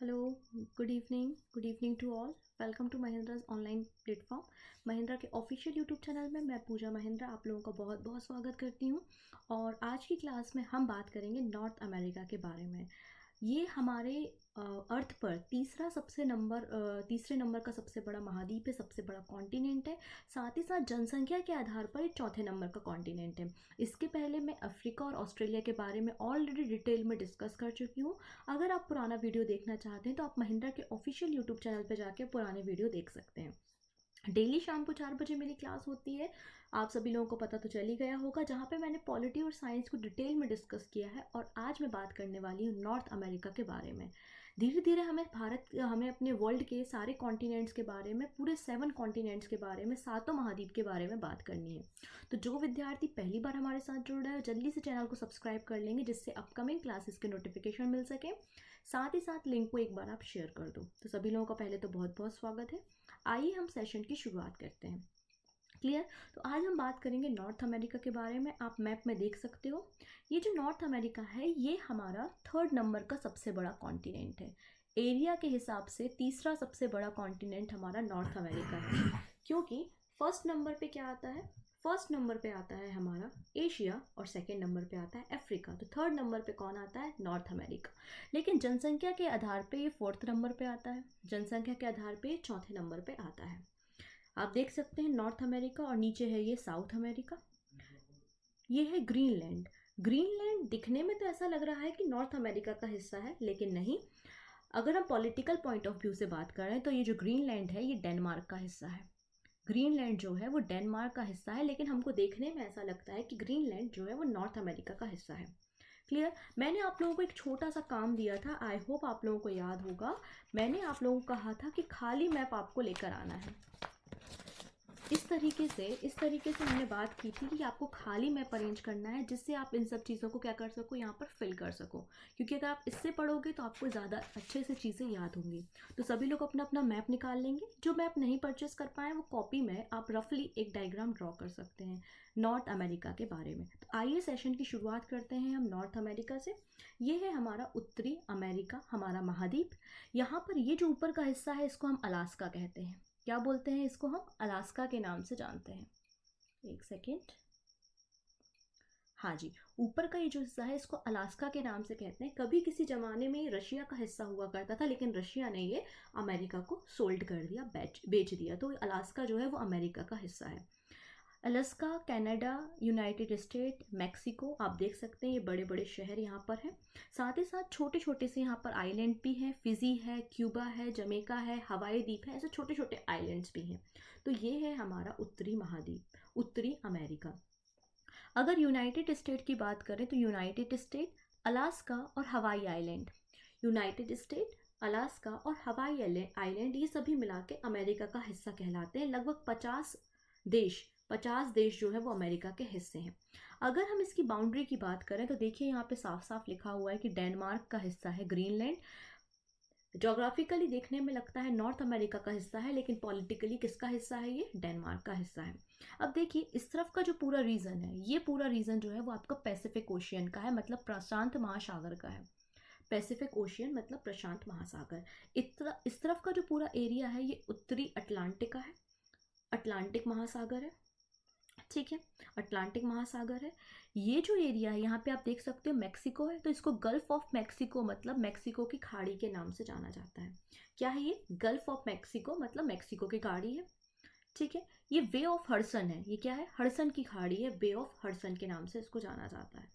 Hello, good evening to all. Welcome to Mahindra's online platform. Mahindra के official YouTube channel में मैं पूजा महिंद्रा आप लोगों का बहुत बहुत स्वागत करती हूँ। और आज की क्लास में हम बात करेंगे नॉर्थ अमेरिका के बारे में। ये हमारे अर्थ पर तीसरे नंबर का सबसे बड़ा महाद्वीप है, सबसे बड़ा कॉन्टिनेंट है। साथ ही साथ जनसंख्या के आधार पर ये चौथे नंबर का कॉन्टिनेंट है। इसके पहले मैं अफ्रीका और ऑस्ट्रेलिया के बारे में ऑलरेडी डिटेल में डिस्कस कर चुकी हूँ। अगर आप पुराना वीडियो देखना चाहते हैं तो आप महिंद्रा के ऑफिशियल यूट्यूब चैनल पर जाकर पुराने वीडियो देख सकते हैं। डेली शाम को 4 बजे मेरी क्लास होती है, आप सभी लोगों को पता तो चल ही गया होगा, जहाँ पे मैंने पॉलिटी और साइंस को डिटेल में डिस्कस किया है। और आज मैं बात करने वाली हूँ नॉर्थ अमेरिका के बारे में। धीरे धीरे हमें अपने वर्ल्ड के सारे कॉन्टिनेंट्स के बारे में, पूरे 7 कॉन्टिनेंट्स के बारे में, सातों महाद्वीप के बारे में बात करनी है। तो जो विद्यार्थी पहली बार हमारे साथ जुड़ रहे हैं जल्दी से चैनल को सब्सक्राइब कर लेंगे, जिससे अपकमिंग क्लासेस के नोटिफिकेशन मिल सके। साथ ही साथ लिंक को एक बार आप शेयर कर दो। तो सभी लोगों का पहले तो बहुत बहुत स्वागत है। आइए हम सेशन की शुरुआत करते हैं। क्लियर। तो आज हम बात करेंगे नॉर्थ अमेरिका के बारे में। आप मैप में देख सकते हो, ये जो नॉर्थ अमेरिका है ये हमारा 3rd नंबर का सबसे बड़ा कॉन्टिनेंट है। एरिया के हिसाब से तीसरा सबसे बड़ा कॉन्टिनेंट हमारा नॉर्थ अमेरिका है। क्योंकि फर्स्ट नंबर पे क्या आता है? फर्स्ट नंबर पे आता है हमारा एशिया और सेकेंड नंबर पे आता है अफ्रीका। तो 3rd नंबर पे कौन आता है? North America. लेकिन जनसंख्या के आधार पे ये 4th नंबर पे आता है, जनसंख्या के आधार पे चौथे नंबर पे आता है। आप देख सकते हैं नॉर्थ अमेरिका और नीचे है ये साउथ अमेरिका। ये है ग्रीनलैंड। ग्रीनलैंड दिखने में तो ऐसा लग रहा है कि नॉर्थ अमेरिका का हिस्सा है, लेकिन नहीं। अगर हम पॉलिटिकल पॉइंट ऑफ व्यू से बात करें तो ये जो ग्रीनलैंड है ये डेनमार्क का हिस्सा है। ग्रीनलैंड जो है वो डेनमार्क का हिस्सा है, लेकिन हमको देखने में ऐसा लगता है कि ग्रीनलैंड जो है वो नॉर्थ अमेरिका का हिस्सा है। क्लियर। मैंने आप लोगों को एक छोटा सा काम दिया था, आई होप आप लोगों को याद होगा। मैंने आप लोगों को कहा था कि खाली मैप आपको लेकर आना है। इस तरीके से हमने बात की थी कि आपको खाली मैप अरेंज करना है, जिससे आप इन सब चीज़ों को क्या कर सको, यहाँ पर फिल कर सको। क्योंकि अगर आप इससे पढ़ोगे तो आपको ज़्यादा अच्छे से चीज़ें याद होंगी। तो सभी लोग अपना अपना मैप निकाल लेंगे। जो मैप नहीं परचेस कर पाए वो कॉपी में आप रफली एक डायग्राम ड्रॉ कर सकते हैं नॉर्थ अमेरिका के बारे में। तो आइए सेशन की शुरुआत करते हैं हम नॉर्थ अमेरिका से। ये है हमारा उत्तरी अमेरिका, हमारा महाद्वीप। यहाँ पर ये जो ऊपर का हिस्सा है इसको हम अलास्का कहते हैं। क्या बोलते हैं इसको? हम अलास्का के नाम से जानते हैं। एक सेकेंड। हाँ जी, ऊपर का ये जो हिस्सा है इसको अलास्का के नाम से कहते हैं। कभी किसी जमाने में रशिया का हिस्सा हुआ करता था, लेकिन रशिया ने ये अमेरिका को सोल्ड कर दिया, बेच दिया। तो अलास्का जो है वो अमेरिका का हिस्सा है। Alaska, Canada, United state, Mexico, आप देख सकते हैं ये बड़े बड़े शहर यहाँ पर हैं। साथ ही साथ छोटे छोटे से यहाँ पर आइलैंड भी हैं। फिजी है, क्यूबा है, जमैका है, हवाई द्वीप है, ऐसे छोटे छोटे आइलैंड्स भी हैं। तो ये है हमारा उत्तरी महाद्वीप, उत्तरी अमेरिका। अगर यूनाइटेड स्टेट की बात करें तो यूनाइटेड स्टेट, अलास्का और Hawaii island. United state, Alaska और हवाई आइलैंड ये सभी मिला के अमेरिका का हिस्सा कहलाते हैं। लगभग 50 देश जो है वो अमेरिका के हिस्से हैं। अगर हम इसकी बाउंड्री की बात करें तो देखिए यहाँ पे साफ साफ लिखा हुआ है कि डेनमार्क का हिस्सा है ग्रीनलैंड। ज्योग्राफिकली देखने में लगता है नॉर्थ अमेरिका का हिस्सा है, लेकिन पॉलिटिकली किसका हिस्सा है? ये डेनमार्क का हिस्सा है। अब देखिए इस तरफ का जो पूरा रीजन है, ये पूरा रीजन जो है वो आपका पैसिफिक ओशियन का है, मतलब प्रशांत महासागर का है। पैसिफिक ओशियन मतलब प्रशांत महासागर। इस तरफ का जो पूरा एरिया है ये उत्तरी अटलांटिक का है, अटलांटिक महासागर है। ठीक है, अटलांटिक महासागर है। ये जो एरिया है यहाँ पे आप देख सकते हो मैक्सिको है, तो इसको गल्फ ऑफ मैक्सिको मतलब मैक्सिको की खाड़ी के नाम से जाना जाता है। क्या है ये? गल्फ ऑफ मैक्सिको मतलब मैक्सिको की खाड़ी है। ठीक है, ये वे ऑफ हडसन है। ये क्या है? हडसन की खाड़ी है, वे ऑफ हडसन के नाम से इसको जाना जाता है।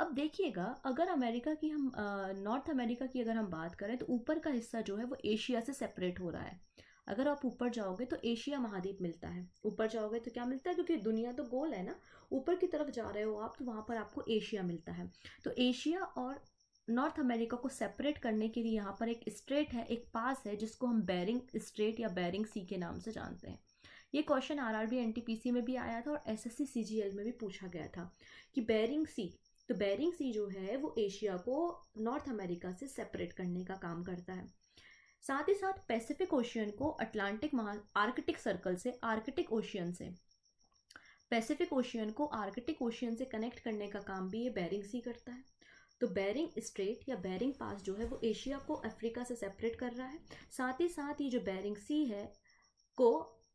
अब देखिएगा, अगर अमेरिका की हम नॉर्थ अमेरिका की अगर हम बात करें तो ऊपर का हिस्सा जो है वो एशिया से सेपरेट हो रहा है। अगर आप ऊपर जाओगे तो एशिया महाद्वीप मिलता है। ऊपर जाओगे तो क्या मिलता है? क्योंकि दुनिया तो गोल है ना, ऊपर की तरफ जा रहे हो आप तो वहाँ पर आपको एशिया मिलता है। तो एशिया और नॉर्थ अमेरिका को सेपरेट करने के लिए यहाँ पर एक स्ट्रेट है, एक पास है, जिसको हम बेरिंग स्ट्रेट या बेरिंग सी के नाम से जानते हैं। ये क्वेश्चन आरआरबी एनटीपीसी में भी आया था और एसएससी सीजीएल में भी पूछा गया था कि बेरिंग सी, तो बेरिंग सी जो है वो एशिया को नॉर्थ अमेरिका से सेपरेट करने का काम करता है। साथ ही साथ पैसिफिक ओशियन को आर्कटिक सर्कल से, पैसिफिक ओशियन को आर्कटिक ओशियन से कनेक्ट करने का काम भी ये बेरिंग सी करता है। तो बेरिंग स्ट्रेट या बेरिंग पास जो है वो एशिया को अफ्रीका से सेपरेट कर रहा है। साथ ही साथ ये जो बेरिंग सी है को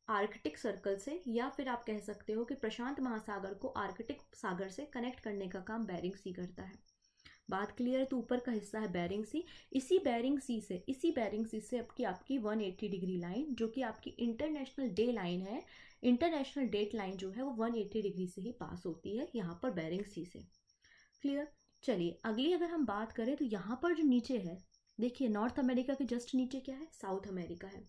आर्कटिक सर्कल से, या फिर आप कह सकते हो कि प्रशांत महासागर को आर्कटिक सागर से कनेक्ट करने का काम बेरिंग सी करता है। बात क्लियर है? तो ऊपर का हिस्सा है बेरिंग सी। इसी बेरिंग सी से आपकी 180 डिग्री लाइन, जो कि आपकी इंटरनेशनल डे लाइन है, इंटरनेशनल डेट लाइन जो है वो 180 डिग्री से ही पास होती है यहाँ पर बेरिंग सी से। क्लियर? चलिए अगली अगर हम बात करें तो यहाँ पर जो नीचे है, देखिए नॉर्थ अमेरिका के जस्ट नीचे क्या है? साउथ अमेरिका है।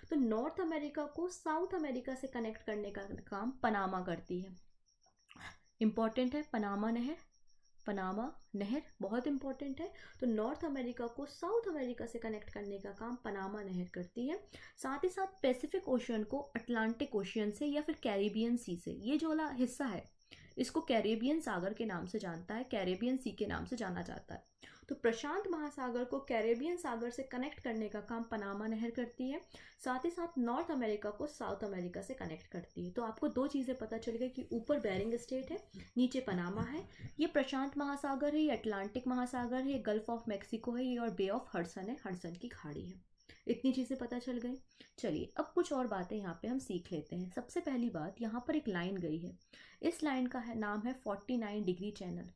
तो नॉर्थ अमेरिका को साउथ अमेरिका से कनेक्ट करने का काम पनामा करती है। इंपॉर्टेंट है पनामा नहर, पनामा नहर बहुत इंपॉर्टेंट है। तो नॉर्थ अमेरिका को साउथ अमेरिका से कनेक्ट करने का काम पनामा नहर करती है। साथ ही साथ पैसिफिक ओशियन को अटलांटिक ओशियन से या फिर कैरेबियन सी से, ये जो वाला हिस्सा है इसको कैरेबियन सागर के नाम से जानता है, कैरेबियन सी के नाम से जाना जाता है। तो प्रशांत महासागर को कैरेबियन सागर से कनेक्ट करने का काम पनामा नहर करती है। साथ ही साथ नॉर्थ अमेरिका को साउथ अमेरिका से कनेक्ट करती है। तो आपको दो चीज़ें पता चल गई कि ऊपर बेरिंग स्टेट है, नीचे पनामा है, ये प्रशांत महासागर है, ये अटलांटिक महासागर है, ये गल्फ ऑफ मैक्सिको है, ये और बे ऑफ हडसन है, हडसन की खाड़ी है। इतनी चीज़ें पता चल गई। चलिए अब कुछ और बातें यहाँ पे हम सीख लेते हैं। सबसे पहली बात, यहाँ पर एक लाइन गई है, इस लाइन का नाम है 49 डिग्री चैनल।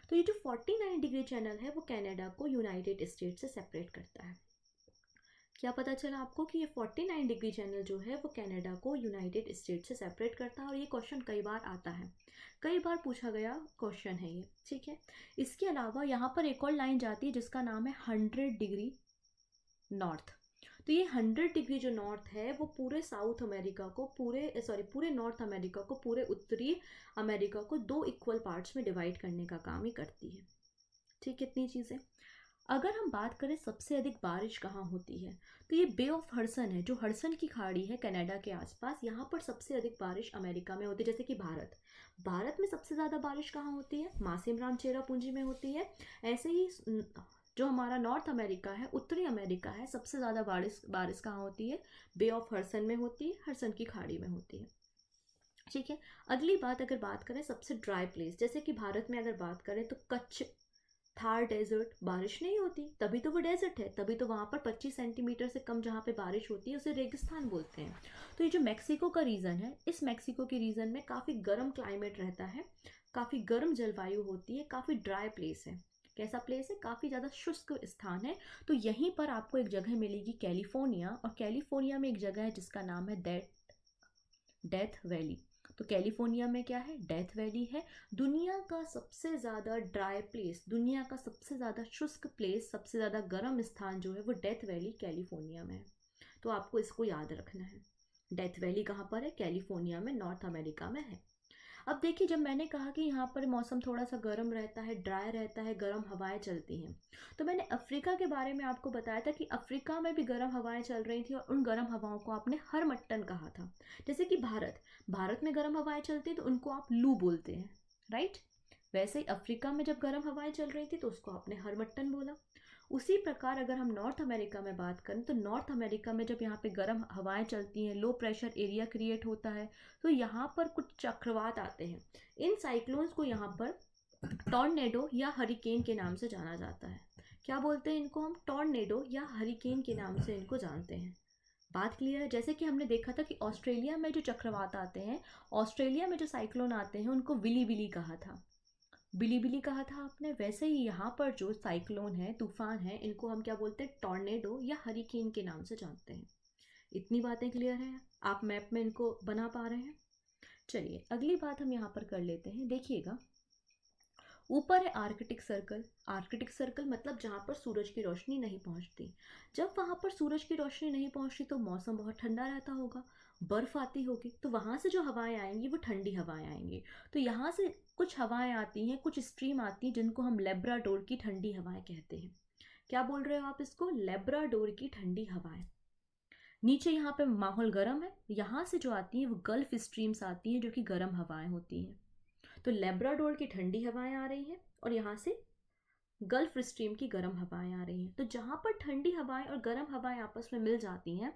तो ये जो 49 डिग्री चैनल है वो कनाडा को यूनाइटेड स्टेट से सेपरेट करता है। क्या पता चला आपको कि ये 49 डिग्री चैनल जो है वो कनाडा को यूनाइटेड स्टेट से सेपरेट करता है, और ये क्वेश्चन कई बार आता है, कई बार पूछा गया क्वेश्चन है ये, ठीक है। इसके अलावा यहाँ पर एक और लाइन जाती है जिसका नाम है 100 डिग्री नॉर्थ। तो ये 100 डिग्री जो नॉर्थ है वो पूरे साउथ अमेरिका को, पूरे नॉर्थ अमेरिका को, पूरे उत्तरी अमेरिका को दो इक्वल पार्ट्स में डिवाइड करने का काम ही करती है। ठीक, कितनी चीज़ें। अगर हम बात करें सबसे अधिक बारिश कहाँ होती है, तो ये बे ऑफ हडसन है, जो हडसन की खाड़ी है कनाडा के आसपास, यहाँ पर सबसे अधिक बारिश अमेरिका में होती है। जैसे कि भारत में सबसे ज़्यादा बारिश कहाँ होती है? मासिमराम चेरापूंजी में होती है। ऐसे ही जो हमारा नॉर्थ अमेरिका है, उत्तरी अमेरिका है, सबसे ज़्यादा बारिश कहाँ होती है? बे ऑफ हडसन में होती है, हडसन की खाड़ी में होती है। ठीक है। अगली बात, अगर बात करें सबसे ड्राई प्लेस, जैसे कि भारत में अगर बात करें तो कच्छ, थार डेजर्ट, बारिश नहीं होती, तभी तो वो डेजर्ट है, तभी तो वहाँ पर 25 सेंटीमीटर से कम जहाँ पे बारिश होती है उसे रेगिस्तान बोलते हैं। तो ये जो मैक्सिको का रीजन है, इस मैक्सिको के रीजन में काफ़ी गर्म क्लाइमेट रहता है, काफ़ी गर्म जलवायु होती है, काफ़ी ड्राई प्लेस है। कैसा प्लेस है? काफ़ी ज़्यादा शुष्क स्थान है। तो यहीं पर आपको एक जगह मिलेगी कैलिफोर्निया, और कैलिफोर्निया में एक जगह है जिसका नाम है डेथ वैली। तो कैलिफोर्निया में क्या है? डेथ वैली है। दुनिया का सबसे ज़्यादा ड्राई प्लेस, दुनिया का सबसे ज़्यादा शुष्क प्लेस, सबसे ज़्यादा गर्म स्थान जो है वो डेथ वैली कैलिफोर्निया में है। तो आपको इसको याद रखना है। डेथ वैली कहाँ पर है? कैलिफोर्निया में, नॉर्थ अमेरिका में है। अब देखिए, जब मैंने कहा कि यहाँ पर मौसम थोड़ा सा गर्म रहता है, ड्राई रहता है, गर्म हवाएं चलती हैं, तो मैंने अफ्रीका के बारे में आपको बताया था कि अफ्रीका में भी गर्म हवाएं चल रही थी, और उन गर्म हवाओं को आपने हरमट्टन कहा था। जैसे कि भारत में गर्म हवाएं चलती तो उनको आप लू बोलते हैं, राइट। वैसे ही अफ्रीका में जब गर्म हवाएं चल रही थी तो उसको आपने हरमट्टन बोला। उसी प्रकार अगर हम नॉर्थ अमेरिका में बात करें तो नॉर्थ अमेरिका में जब यहाँ पे गर्म हवाएं चलती हैं, लो प्रेशर एरिया क्रिएट होता है, तो यहाँ पर कुछ चक्रवात आते हैं। इन साइक्लोन्स को यहाँ पर टॉर्नेडो या हरिकेन के नाम से जाना जाता है। क्या बोलते हैं इनको? हम टॉर्नेडो या हरिकेन के नाम से इनको जानते हैं। बात क्लियर है? जैसे कि हमने देखा था कि ऑस्ट्रेलिया में जो चक्रवात आते हैं, ऑस्ट्रेलिया में जो साइक्लोन आते हैं, उनको विली बिली कहा था, बिली बिली कहा था आपने। वैसे ही यहाँ पर जो साइक्लोन है, तूफान है, इनको हम क्या बोलते हैं? टॉर्नेडो या हरिकेन के नाम से जानते हैं। इतनी बातें क्लियर हैं? आप मैप में इनको बना पा रहे हैं? चलिए अगली बात हम यहाँ पर कर लेते हैं। देखिएगा, ऊपर है आर्कटिक सर्कल। आर्कटिक सर्कल मतलब जहाँ पर सूरज की रोशनी नहीं पहुँचती। जब वहाँ पर सूरज की रोशनी नहीं पहुँचती तो मौसम बहुत ठंडा रहता होगा, बर्फ आती होगी, तो वहाँ से जो हवाएं आएंगी वो ठंडी हवाएं आएंगी। तो यहाँ से कुछ हवाएं आती हैं, कुछ स्ट्रीम आती हैं, जिनको हम लेब्राडोर की ठंडी हवाएं कहते हैं। क्या बोल रहे हो आप इसको? लेब्राडोर की ठंडी हवाएं। नीचे यहाँ पे माहौल गर्म है, यहाँ से जो आती हैं वो गल्फ स्ट्रीम्स आती हैं जो कि गर्म हवाएं होती हैं। तो लेब्राडोर की ठंडी हवाएं आ रही हैं और यहाँ से गल्फ स्ट्रीम की गर्म हवाएं आ रही हैं। तो जहाँ पर ठंडी हवाएं और गर्म हवाएं आपस में मिल जाती हैं,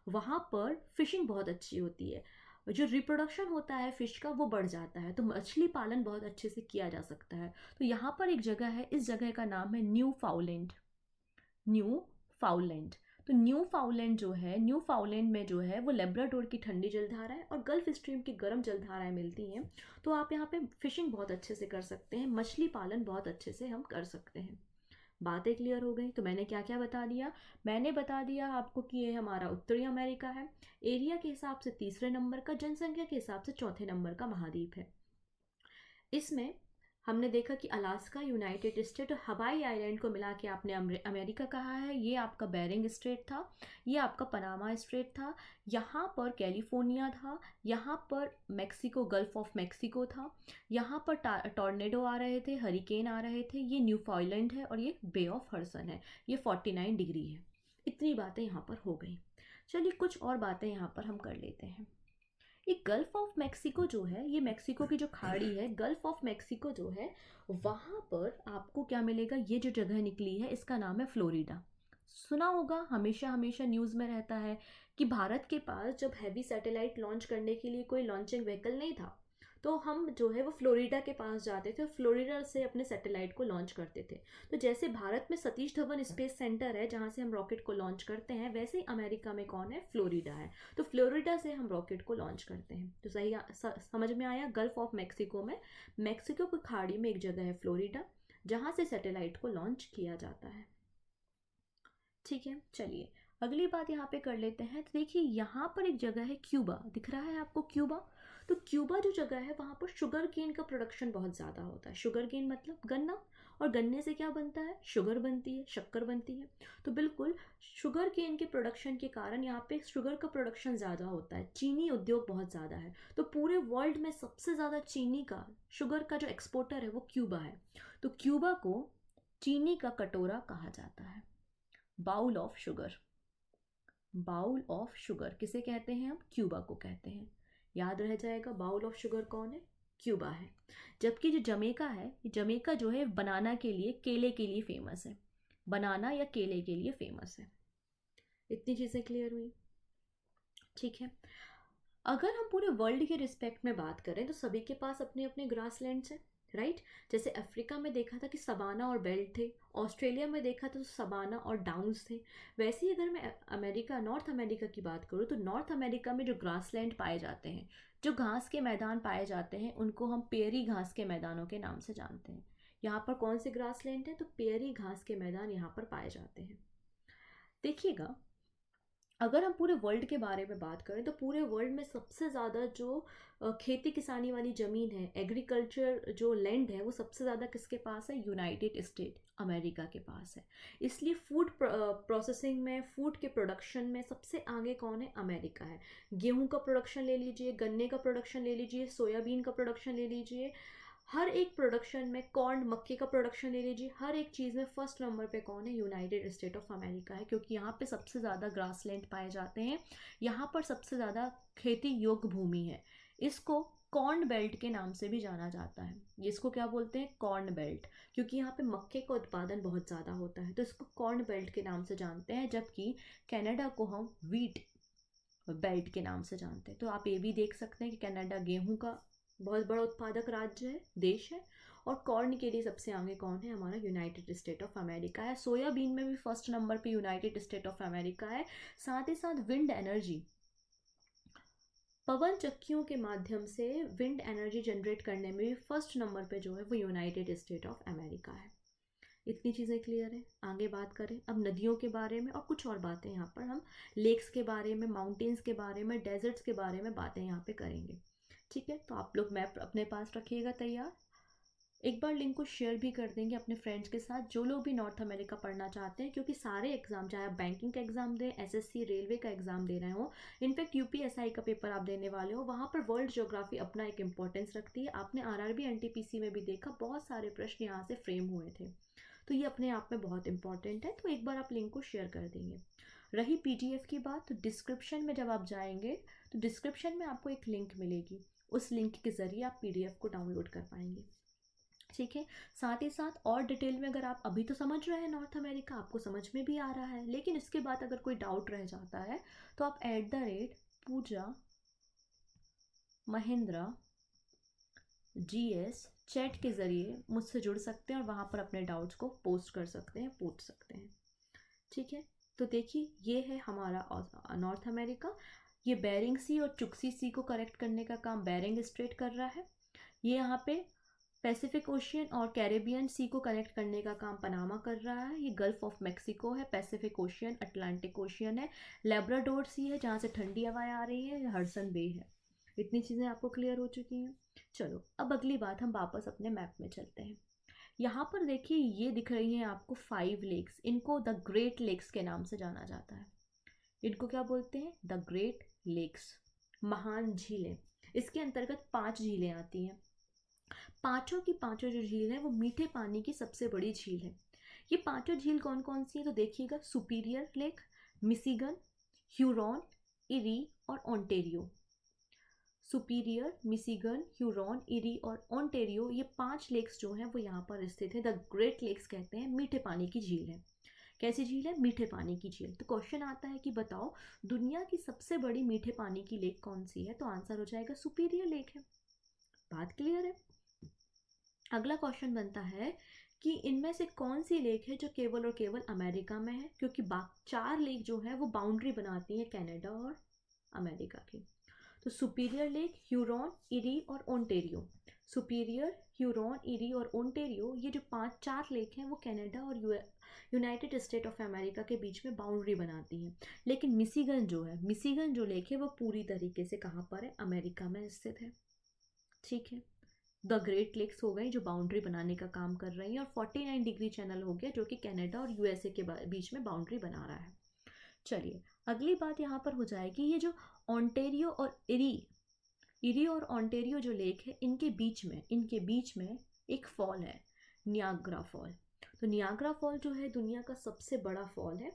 वहाँ पर फिशिंग बहुत अच्छी होती है। जो रिप्रोडक्शन होता है फिश का वो बढ़ जाता है, तो मछली पालन बहुत अच्छे से किया जा सकता है। तो यहाँ पर एक जगह है, इस जगह का नाम है न्यू फाउलैंड। न्यू फाउलैंड। तो न्यू फाउलैंड जो है, न्यू फाउलैंड में जो है वो लेब्राडोर की ठंडी जलधाराएं और गल्फ स्ट्रीम की गर्म जलधाराएं मिलती हैं। तो आप यहाँ पे फिशिंग बहुत अच्छे से कर सकते हैं, मछली पालन बहुत अच्छे से हम कर सकते हैं। बातें क्लियर हो गई। तो मैंने क्या क्या बता दिया? मैंने बता दिया आपको कि ये हमारा उत्तरी अमेरिका है, एरिया के हिसाब से तीसरे नंबर का, जनसंख्या के हिसाब से चौथे नंबर का महाद्वीप है। इसमें हमने देखा कि अलास्का, यूनाइटेड स्टेट और हवाई आइलैंड को मिला के आपने अमेरिका कहा है। ये आपका बेरिंग स्ट्रेट था, ये आपका पनामा स्ट्रेट था, यहाँ पर कैलिफोर्निया था, यहाँ पर मेक्सिको, गल्फ ऑफ मेक्सिको था, यहाँ पर टॉर्नेडो आ रहे थे, हरिकेन आ रहे थे। ये न्यू फाउलैंड है और ये बे ऑफ हडसन है, ये 49 डिग्री है। इतनी बातें यहाँ पर हो गई। चलिए कुछ और बातें यहाँ पर हम कर लेते हैं। ये गल्फ ऑफ मेक्सिको जो है, ये मेक्सिको की जो खाड़ी है, गल्फ ऑफ मेक्सिको जो है, वहाँ पर आपको क्या मिलेगा? ये जो जगह निकली है इसका नाम है फ्लोरिडा। सुना होगा, हमेशा हमेशा न्यूज़ में रहता है कि भारत के पास जब हैवी सैटेलाइट लॉन्च करने के लिए कोई लॉन्चिंग व्हीकल नहीं था, तो हम जो है वो फ्लोरिडा के पास जाते थे और फ्लोरिडा से अपने सैटेलाइट को लॉन्च करते थे। तो जैसे भारत में सतीश धवन स्पेस सेंटर है जहाँ से हम रॉकेट को लॉन्च करते हैं, वैसे ही अमेरिका में कौन है? फ्लोरिडा है। तो फ्लोरिडा से हम रॉकेट को लॉन्च करते हैं। तो सही समझ में आया? गल्फ ऑफ मेक्सिको में, मेक्सिको की खाड़ी में एक जगह है फ्लोरिडा, जहाँ से सैटेलाइट को लॉन्च किया जाता है। ठीक है, चलिए अगली बात यहाँ पे कर लेते हैं। तो देखिए यहाँ पर एक जगह है क्यूबा, दिख रहा है आपको क्यूबा? तो क्यूबा जो जगह है वहाँ पर शुगर केन का प्रोडक्शन बहुत ज़्यादा होता है। शुगर केन मतलब गन्ना, और गन्ने से क्या बनता है? शुगर बनती है, शक्कर बनती है। तो बिल्कुल शुगर केन के प्रोडक्शन के कारण यहाँ पे शुगर का प्रोडक्शन ज़्यादा होता है, चीनी उद्योग बहुत ज़्यादा है। तो पूरे वर्ल्ड में सबसे ज़्यादा चीनी का, शुगर का जो एक्सपोर्टर है वो क्यूबा है। तो क्यूबा को चीनी का कटोरा कहा जाता है, bowl of sugar. Bowl of sugar किसे कहते हैं? हम क्यूबा को कहते हैं। याद रह जाएगा, बाउल ऑफ शुगर कौन है? क्यूबा है। जबकि जो जमेका है, जमेका जो है बनाना के लिए, केले के लिए फेमस है, बनाना या केले के लिए फेमस है। इतनी चीज़ें क्लियर हुई? ठीक है। अगर हम पूरे वर्ल्ड के रिस्पेक्ट में बात करें तो सभी के पास अपने अपने ग्रासलैंड्स हैं, राइट? जैसे अफ्रीका में देखा था कि सवाना और बेल्ट थे, ऑस्ट्रेलिया में देखा था तो सवाना और डाउन्स थे। वैसे ही अगर मैं अमेरिका, नॉर्थ अमेरिका की बात करूँ तो नॉर्थ अमेरिका में जो ग्रासलैंड पाए जाते हैं, जो घास के मैदान पाए जाते हैं, उनको हम पेरी घास के मैदानों के नाम से जानते हैं। यहाँ पर कौन से ग्रासलैंड है? तो पेरी घास के मैदान यहाँ पर पाए जाते हैं। देखिएगा, अगर हम पूरे वर्ल्ड के बारे में बात करें तो पूरे वर्ल्ड में सबसे ज़्यादा जो खेती किसानी वाली ज़मीन है, एग्रीकल्चर जो लैंड है, वो सबसे ज़्यादा किसके पास है? यूनाइटेड स्टेट अमेरिका के पास है। इसलिए फूड प्रोसेसिंग में, फूड के प्रोडक्शन में सबसे आगे कौन है? अमेरिका है। गेहूं का प्रोडक्शन ले लीजिए, गन्ने का प्रोडक्शन ले लीजिए, सोयाबीन का प्रोडक्शन ले लीजिए, हर एक प्रोडक्शन में, कॉर्न, मक्के का प्रोडक्शन ले लीजिए, हर एक चीज़ में फर्स्ट नंबर पे कौन है? यूनाइटेड स्टेट ऑफ अमेरिका है। क्योंकि यहाँ पे सबसे ज़्यादा ग्रासलैंड पाए जाते हैं, यहाँ पर सबसे ज़्यादा खेती योग्य भूमि है। इसको कॉर्न बेल्ट के नाम से भी जाना जाता है। इसको क्या बोलते हैं? कॉर्न बेल्ट, क्योंकि यहाँ पे मक्के का उत्पादन बहुत ज़्यादा होता है, तो इसको कॉर्न बेल्ट के नाम से जानते हैं। जबकि कनाडा को हम व्हीट बेल्ट के नाम से जानते हैं। तो आप ये भी देख सकते हैं कि कनाडा गेहूं का बहुत बड़ा उत्पादक राज्य है, देश है। और कॉर्न के लिए सबसे आगे कौन है? हमारा यूनाइटेड स्टेट ऑफ अमेरिका है। सोयाबीन में भी फर्स्ट नंबर पे यूनाइटेड स्टेट ऑफ अमेरिका है। साथ ही साथ विंड एनर्जी, पवन चक्कियों के माध्यम से विंड एनर्जी जनरेट करने में भी फर्स्ट नंबर पे जो है वो यूनाइटेड स्टेट ऑफ अमेरिका है। इतनी चीज़ें क्लियर है? आगे बात करें अब नदियों के बारे में और कुछ और बातें। यहाँ पर हम लेक्स के बारे में, माउंटेन्स के बारे में, डेजर्ट्स के बारे में बातें यहाँ पे करेंगे। ठीक है, तो आप लोग मैप अपने पास रखिएगा तैयार। एक बार लिंक को शेयर भी कर देंगे अपने फ्रेंड्स के साथ, जो लोग भी नॉर्थ अमेरिका पढ़ना चाहते हैं। क्योंकि सारे एग्जाम, चाहे आप बैंकिंग का एग्जाम दें, एसएससी, रेलवे का एग्जाम दे रहे हो, इनफैक्ट यूपीएसआई का पेपर आप देने वाले हो, वहाँ पर वर्ल्ड ज्योग्राफी अपना एक इंपॉर्टेंस रखती है। आपने आरआरबी एनटीपीसी में भी देखा, बहुत सारे प्रश्न यहाँ से फ्रेम हुए थे। तो ये अपने आप में बहुत इंपॉर्टेंट है। तो एक बार आप लिंक को शेयर कर देंगे। रही पीडीएफ की बात, तो डिस्क्रिप्शन में जब आप जाएंगे तो डिस्क्रिप्शन में आपको एक लिंक मिलेगी, उस लिंक के ज़रिए आप पीडीएफ को डाउनलोड कर पाएंगे। ठीक है, साथ ही साथ और डिटेल में, अगर आप अभी तो समझ रहे हैं नॉर्थ अमेरिका, आपको समझ में भी आ रहा है, लेकिन इसके बाद अगर कोई डाउट रह जाता है तो आप @पूजा महिंद्रा GS चैट के ज़रिए मुझसे जुड़ सकते हैं और वहाँ पर अपने डाउट्स को पोस्ट कर सकते हैं, पूछ सकते हैं। ठीक है, तो देखिए ये है हमारा नॉर्थ अमेरिका। ये बेरिंग सी और चुक्सी सी को करेक्ट करने का काम बेरिंग स्ट्रेट कर रहा है। ये यहाँ पे पैसिफिक ओशियन और कैरेबियन सी को कनेक्ट करने का काम पनामा कर रहा है। ये गल्फ ऑफ मेक्सिको है, पैसिफिक ओशियन, अटलांटिक ओशियन है, लेब्राडोर सी है जहाँ से ठंडी हवाएं आ रही है, हडसन बे है। इतनी चीज़ें आपको क्लियर हो चुकी हैं। चलो अब अगली बात, हम वापस अपने मैप में चलते हैं। यहाँ पर देखिए ये दिख रही हैं आपको 5 लेक्स। इनको द ग्रेट लेक्स के नाम से जाना जाता है। इनको क्या बोलते हैं? द ग्रेट लेक्स, महान झीलें। इसके अंतर्गत 5 झीलें आती हैं। पांचों की पांचों जो झील है वो मीठे पानी की सबसे बड़ी झील है। ये पांचों झील कौन कौन सी है तो देखिएगा, superior lake, Michigan, Huron, eri और Ontario. Superior, Michigan, Huron, eri और ओंटेरियो, ये 5 लेक्स जो हैं वो यहाँ पर स्थित है। द ग्रेट लेक्स कहते हैं, मीठे पानी की झील है। कैसी झील है? मीठे पानी की झील। तो क्वेश्चन आता है कि बताओ दुनिया की सबसे बड़ी मीठे पानी की लेक कौन सी है? तो आंसर हो जाएगा सुपीरियर लेक है। बात क्लियर है? अगला क्वेश्चन बनता है कि इनमें से कौन सी लेक है जो केवल और केवल अमेरिका में है, क्योंकि बाकी 4 लेक जो है वो बाउंड्री बनाती हैं कनाडा और अमेरिका की। तो सुपीरियर लेक, ह्यूरॉन, इरी और ओंटेरियो। सुपीरियर, ह्यूरॉन, इरी और ओंटेरियो, ये जो 4 लेक हैं वो कनाडा और यूनाइटेड स्टेट ऑफ अमेरिका के बीच में बाउंड्री बनाती हैं। लेकिन मिशिगन जो है, मिशिगन जो लेक है वो पूरी तरीके से कहाँ पर है? अमेरिका में स्थित है। ठीक है, द ग्रेट लेक्स हो गई जो बाउंड्री बनाने का काम कर रही है, और 49 डिग्री चैनल हो गया जो कि कनाडा और यूएसए के बीच में बाउंड्री बना रहा है। चलिए अगली बात यहाँ पर हो जाएगी, ये जो ओंटेरियो और इरी और ओंटेरियो जो लेक है इनके बीच में एक फॉल है, नियाग्रा फॉल। तो नियाग्रा फॉल जो है दुनिया का सबसे बड़ा फॉल है।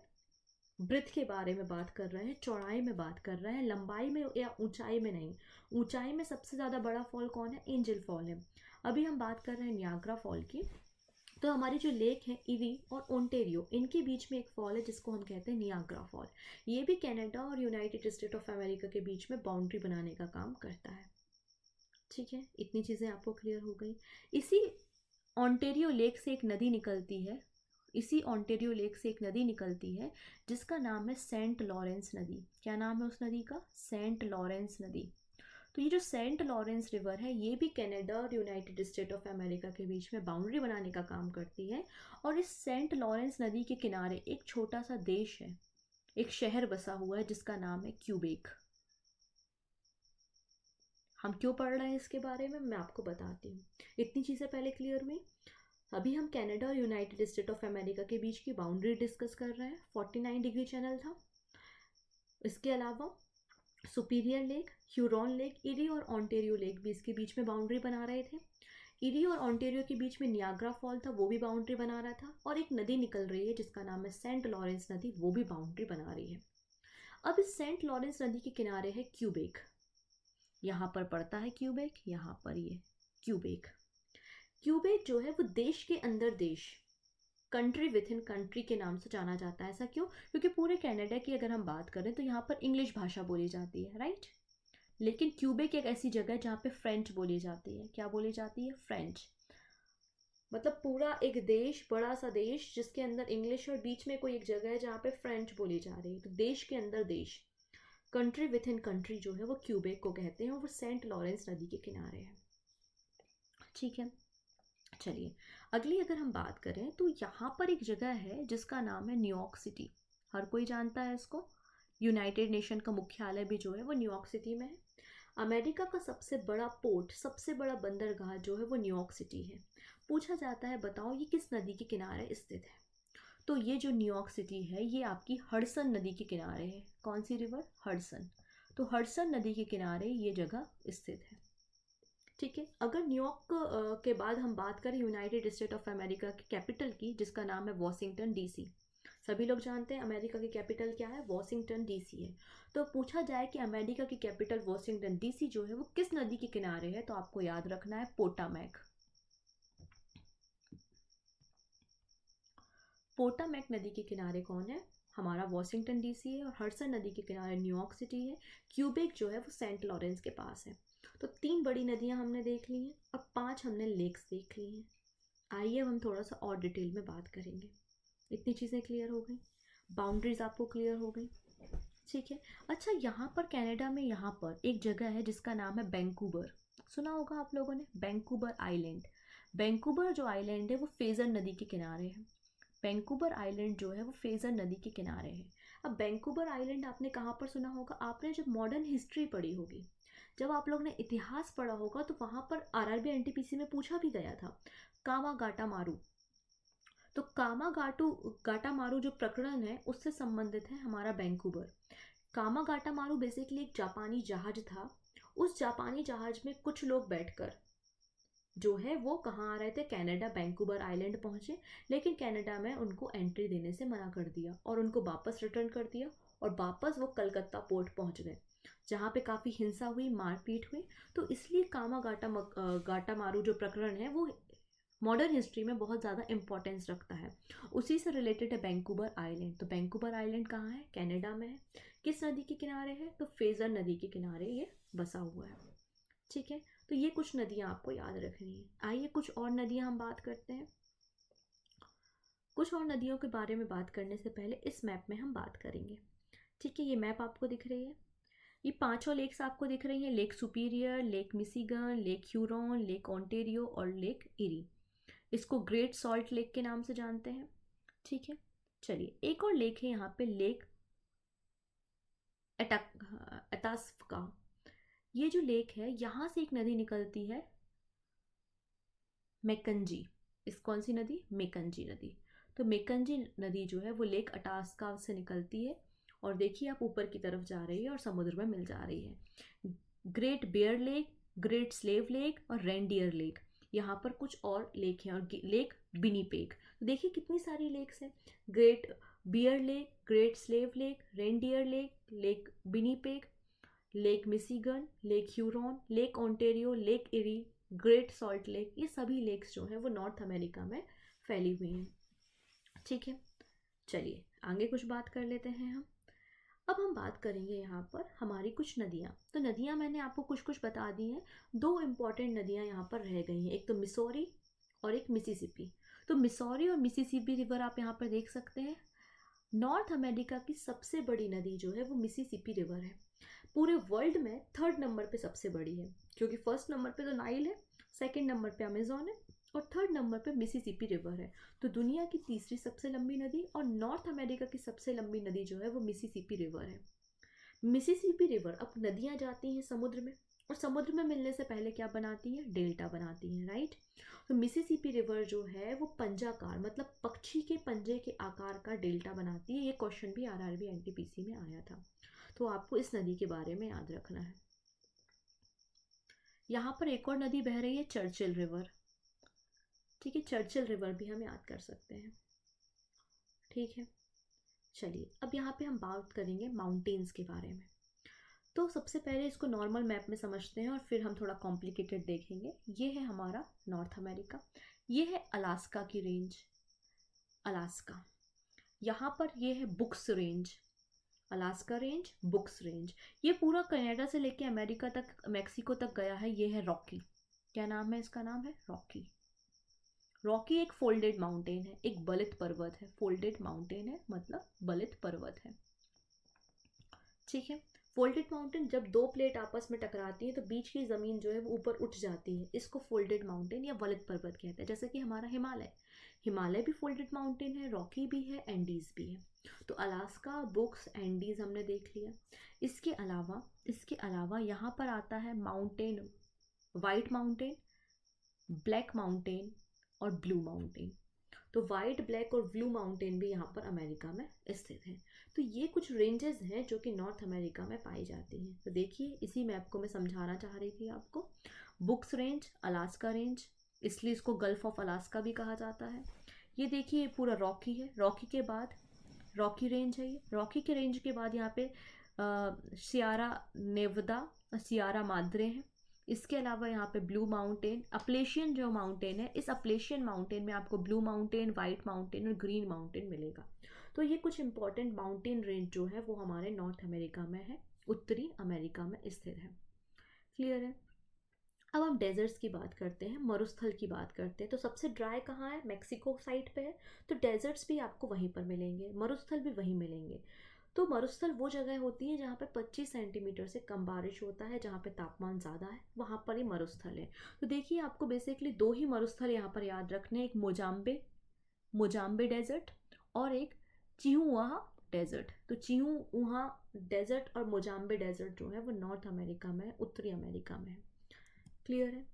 ब्रेथ के बारे में बात कर रहे हैं, चौड़ाई में बात कर रहे हैं, लंबाई में या ऊंचाई में नहीं। ऊंचाई में सबसे ज़्यादा बड़ा फॉल कौन है? एंजल फॉल है। अभी हम बात कर रहे हैं नियाग्रा फॉल की। तो हमारी जो लेक है इरी और ओंटेरियो, इनके बीच में एक फॉल है जिसको हम कहते हैं नियाग्रा फॉल। ये भी कनाडा और यूनाइटेड स्टेट ऑफ अमेरिका के बीच में बाउंड्री बनाने का काम करता है। ठीक है, इतनी चीज़ें आपको क्लियर हो गई। इसी ओंटेरियो लेक से एक नदी निकलती है, इसी ओंटेरियो लेक से एक नदी निकलती है जिसका नाम है सेंट लॉरेंस नदी। क्या नाम है उस नदी का? सेंट लॉरेंस नदी। तो ये जो सेंट लॉरेंस रिवर है ये भी कनाडा और यूनाइटेड स्टेट ऑफ अमेरिका के बीच में बाउंड्री बनाने का काम करती है। और इस सेंट लॉरेंस नदी के किनारे एक छोटा सा देश है, एक शहर बसा हुआ है जिसका नाम है क्यूबेक। हम क्यों पढ़ रहे हैं इसके बारे में मैं आपको बताती हूँ। इतनी चीज़ें पहले क्लियर हुई। अभी हम कनाडा और यूनाइटेड स्टेट ऑफ अमेरिका के बीच की बाउंड्री डिस्कस कर रहे हैं। 49 डिग्री चैनल था। इसके अलावा superior lake, Huron lake, eri और ओंटेरियो लेक भी इसके बीच में बाउंड्री बना रहे थे। इरी और ओंटेरियो के बीच में नियाग्रा फॉल था, वो भी बाउंड्री बना रहा था। और एक नदी निकल रही है जिसका नाम है सेंट लॉरेंस नदी, वो भी बाउंड्री बना रही है। अब इस सेंट लॉरेंस नदी के किनारे है क्यूबेक। यहाँ पर पड़ता है क्यूबेक, यहाँ पर ये क्यूबेक। क्यूबेक जो है वो देश के अंदर देश, कंट्री विद इन कंट्री के नाम से जाना जाता है। ऐसा क्यों? क्योंकि पूरे कनाडा की अगर हम बात करें तो यहाँ पर इंग्लिश भाषा बोली जाती है, राइट। लेकिन क्यूबेक एक ऐसी जगह है जहाँ पे फ्रेंच बोली जाती है। क्या बोली जाती है? फ्रेंच। मतलब पूरा एक देश, बड़ा सा देश जिसके अंदर इंग्लिश और बीच में कोई एक जगह है जहाँ पे फ्रेंच बोली जा रही है। तो देश के अंदर देश, कंट्री विद इन कंट्री जो है वो क्यूबेक को कहते हैं, और वो सेंट लॉरेंस नदी के किनारे है। ठीक है, चलिए अगली अगर हम बात करें तो यहाँ पर एक जगह है जिसका नाम है न्यूयॉर्क सिटी। हर कोई जानता है इसको। यूनाइटेड नेशन का मुख्यालय भी जो है वो न्यूयॉर्क सिटी में है। अमेरिका का सबसे बड़ा पोर्ट, सबसे बड़ा बंदरगाह जो है वो न्यूयॉर्क सिटी है। पूछा जाता है बताओ ये किस नदी के किनारे स्थित है? तो ये जो न्यूयॉर्क सिटी है ये आपकी हडसन नदी के किनारे है। कौन सी रिवर? हडसन। तो हडसन नदी के किनारे ये जगह स्थित है। ठीक है, अगर न्यूयॉर्क के बाद हम बात करें यूनाइटेड स्टेट ऑफ अमेरिका की कैपिटल की, जिसका नाम है वॉशिंगटन डीसी। सभी लोग जानते हैं अमेरिका की कैपिटल क्या है? वॉशिंगटन डीसी है। तो पूछा जाए कि अमेरिका की कैपिटल वॉशिंगटन डीसी जो है वो किस नदी के किनारे है, तो आपको याद रखना है पोटामैक। पोटामैक नदी के किनारे कौन है? हमारा वॉशिंगटन डीसी है और हडसन नदी के किनारे न्यूयॉर्क सिटी है। क्यूबेक जो है वो सेंट लॉरेंस के पास है। तो 3 बड़ी नदियाँ हमने देख ली हैं और 5 हमने लेक्स देख ली हैं। आइए अब हम थोड़ा सा और डिटेल में बात करेंगे। इतनी चीज़ें क्लियर हो गई, बाउंड्रीज आपको क्लियर हो गई, ठीक है। अच्छा, यहाँ पर कनाडा में यहाँ पर एक जगह है जिसका नाम है वैंकूवर। सुना होगा आप लोगों ने, वैंकूवर आइलैंड। वैंकूवर जो आइलैंड है वो फेजर नदी के किनारे है। वैंकूवर आइलैंड जो है वो फेजर नदी के किनारे है। अब वैंकूवर आइलैंड आपने कहाँ पर सुना होगा? आपने जब मॉडर्न हिस्ट्री पढ़ी होगी, जब आप लोग ने इतिहास पढ़ा होगा, तो वहाँ पर आरआरबी एनटीपीसी में पूछा भी गया था कामागाटा मारू। तो गाटा मारू जो प्रकरण है उससे संबंधित है हमारा वैंकूवर। कामागाटा मारू बेसिकली एक जापानी जहाज था। उस जापानी जहाज में कुछ लोग बैठकर जो है वो कहाँ आ रहे थे? कनाडा, वैंकूवर आइलैंड पहुंचे। लेकिन कनाडा में उनको एंट्री देने से मना कर दिया और उनको वापस रिटर्न कर दिया और वापस वो कलकत्ता पोर्ट पहुंच गए, जहाँ पे काफ़ी हिंसा हुई, मारपीट हुई। तो इसलिए गाटा मारू जो प्रकरण है वो मॉडर्न हिस्ट्री में बहुत ज़्यादा इंपॉर्टेंस रखता है। उसी से रिलेटेड है वैंकूवर आइलैंड। तो वैंकूवर आइलैंड कहाँ है? कनाडा में है। किस नदी के किनारे है? तो फेजर नदी के किनारे ये बसा हुआ है, ठीक है। तो ये कुछ नदियाँ आपको याद रखनी है। आइए कुछ और नदियाँ हम बात करते हैं। कुछ और नदियों के बारे में बात करने से पहले इस मैप में हम बात करेंगे, ठीक है। ये मैप आपको दिख रही है, ये 5 लेक्स आपको दिख रही हैं। Lake Superior, lake Michigan, Lake Huron, Lake Ontario और लेक इरी। इसको ग्रेट सॉल्ट लेक के नाम से जानते हैं, ठीक है। चलिए, एक और लेक है यहाँ पे, लेक एटास्का। ये जो लेक है, यहाँ से एक नदी निकलती है, मैकंजी। इस कौन सी नदी? मैकंजी नदी। तो मैकंजी नदी जो है वो लेक अटास्का से निकलती है और देखिए आप ऊपर की तरफ जा रही है और समुद्र में मिल जा रही है। Great Bear Lake, Great Slave Lake और रेंडियर लेक, यहाँ पर कुछ और लेक हैं। और लेक विनिपेग। तो देखिए कितनी सारी लेक्स हैं। Great Bear Lake, Great Slave Lake, Reindeer Lake, Lake Winnipeg, Lake Michigan, Lake Huron, Lake Ontario, Lake Erie, Great Salt Lake, ये सभी लेक्स जो हैं वो नॉर्थ अमेरिका में फैली हुई हैं, ठीक है। चलिए आगे कुछ बात कर लेते हैं हम। अब हम बात करेंगे यहाँ पर हमारी कुछ नदियाँ। तो नदियाँ मैंने आपको कुछ कुछ बता दी हैं। 2 इम्पॉर्टेंट नदियाँ यहाँ पर रह गई हैं, एक तो मिसौरी और एक मिसिसिपी। तो मिसौरी और मिसिसिपी रिवर आप यहाँ पर देख सकते हैं। नॉर्थ अमेरिका की सबसे बड़ी नदी जो है वो मिसिसिपी रिवर है। पूरे वर्ल्ड में 3rd नंबर पे सबसे बड़ी है, क्योंकि 1st नंबर पे तो नाइल है, 2nd नंबर पे अमेजोन है और 3rd नंबर पे मिसिसिपी रिवर है। तो दुनिया की तीसरी सबसे लंबी नदी और नॉर्थ अमेरिका की सबसे लंबी नदी जो है वो मिसिसिपी रिवर है। मिसिसिपी रिवर, अब नदियाँ जाती हैं समुद्र में और समुद्र में मिलने से पहले क्या बनाती हैं? डेल्टा बनाती हैं, राइट। तो मिसिसिपी रिवर जो है वो पंजाकार, मतलब पक्षी के पंजे के आकार का डेल्टा बनाती है। ये क्वेश्चन भी आरआरबी एनटीपीसी में आया था, तो आपको इस नदी के बारे में याद रखना है। यहाँ पर एक और नदी बह रही है, चर्चिल रिवर, ठीक है। चर्चिल रिवर भी हम याद कर सकते हैं, ठीक है। चलिए अब यहाँ पे हम बात करेंगे माउंटेन्स के बारे में। तो सबसे पहले इसको नॉर्मल मैप में समझते हैं और फिर हम थोड़ा कॉम्प्लिकेटेड देखेंगे। ये है हमारा नॉर्थ अमेरिका, ये है अलास्का की रेंज, अलास्का। यहाँ पर ये है books range, Alaska range, books range. ये पूरा कनाडा से लेके अमेरिका तक, मैक्सिको तक गया है। ये है रॉकी, क्या नाम है इसका? नाम है रॉकी। रॉकी एक फोल्डेड माउंटेन है, एक बलित पर्वत है। फोल्डेड माउंटेन है मतलब बलित पर्वत है, ठीक है। फोल्डेड माउंटेन, जब 2 प्लेट आपस में टकराती हैं तो बीच की ज़मीन जो है वो ऊपर उठ जाती है, इसको फोल्डेड माउंटेन या बलित पर्वत कहते हैं। जैसे कि हमारा हिमालय, हिमालय भी फोल्डेड माउंटेन है, रॉकी भी है, एंडीज भी है। तो अलास्का, बुक्स, एंडीज हमने देख लिया। इसके अलावा यहाँ पर आता है mountain, white mountain, black mountain और ब्लू माउंटेन। तो वाइट, ब्लैक और ब्लू माउंटेन भी यहाँ पर अमेरिका में स्थित हैं। तो ये कुछ रेंजेस हैं जो कि नॉर्थ अमेरिका में पाई जाती हैं। तो देखिए इसी मैप को मैं समझाना चाह रही थी आपको। बुक्स रेंज, अलास्का रेंज, इसलिए इसको गल्फ ऑफ अलास्का भी कहा जाता है। ये देखिए पूरा रॉकी है, रॉकी के बाद रॉकी रेंज है। ये रॉकी के रेंज के बाद यहाँ पे सियारा नेवदा, सियारा माद्रे हैं। इसके अलावा यहाँ पे ब्लू माउंटेन, अपलेशियन जो माउंटेन है, इस अपलेशियन माउंटेन में आपको ब्लू माउंटेन, वाइट माउंटेन और ग्रीन माउंटेन मिलेगा। तो ये कुछ इंपॉर्टेंट माउंटेन रेंज जो है वो हमारे नॉर्थ अमेरिका में है, उत्तरी अमेरिका में स्थित है। क्लियर है। अब हम डेजर्ट्स की बात करते हैं, मरुस्थल की बात करते हैं। तो सबसे ड्राई कहाँ है? मैक्सिको साइड पे है, तो डेजर्ट्स भी आपको वहीं पर मिलेंगे, मरुस्थल भी वहीं मिलेंगे। तो मरुस्थल वो जगह होती है जहाँ पे 25 सेंटीमीटर से कम बारिश होता है, जहाँ पे तापमान ज़्यादा है, वहाँ पर ही मरुस्थल है। तो देखिए आपको बेसिकली दो ही मरुस्थल यहाँ पर याद रखने, एक मोजाम्बे मोजाम्बे डेजर्ट और एक चिहुआ डेजर्ट। तो चिहुआ डेजर्ट और मोजाम्बे डेजर्ट जो है वो नॉर्थ अमेरिका में, उत्तरी अमेरिका में है। क्लियर है।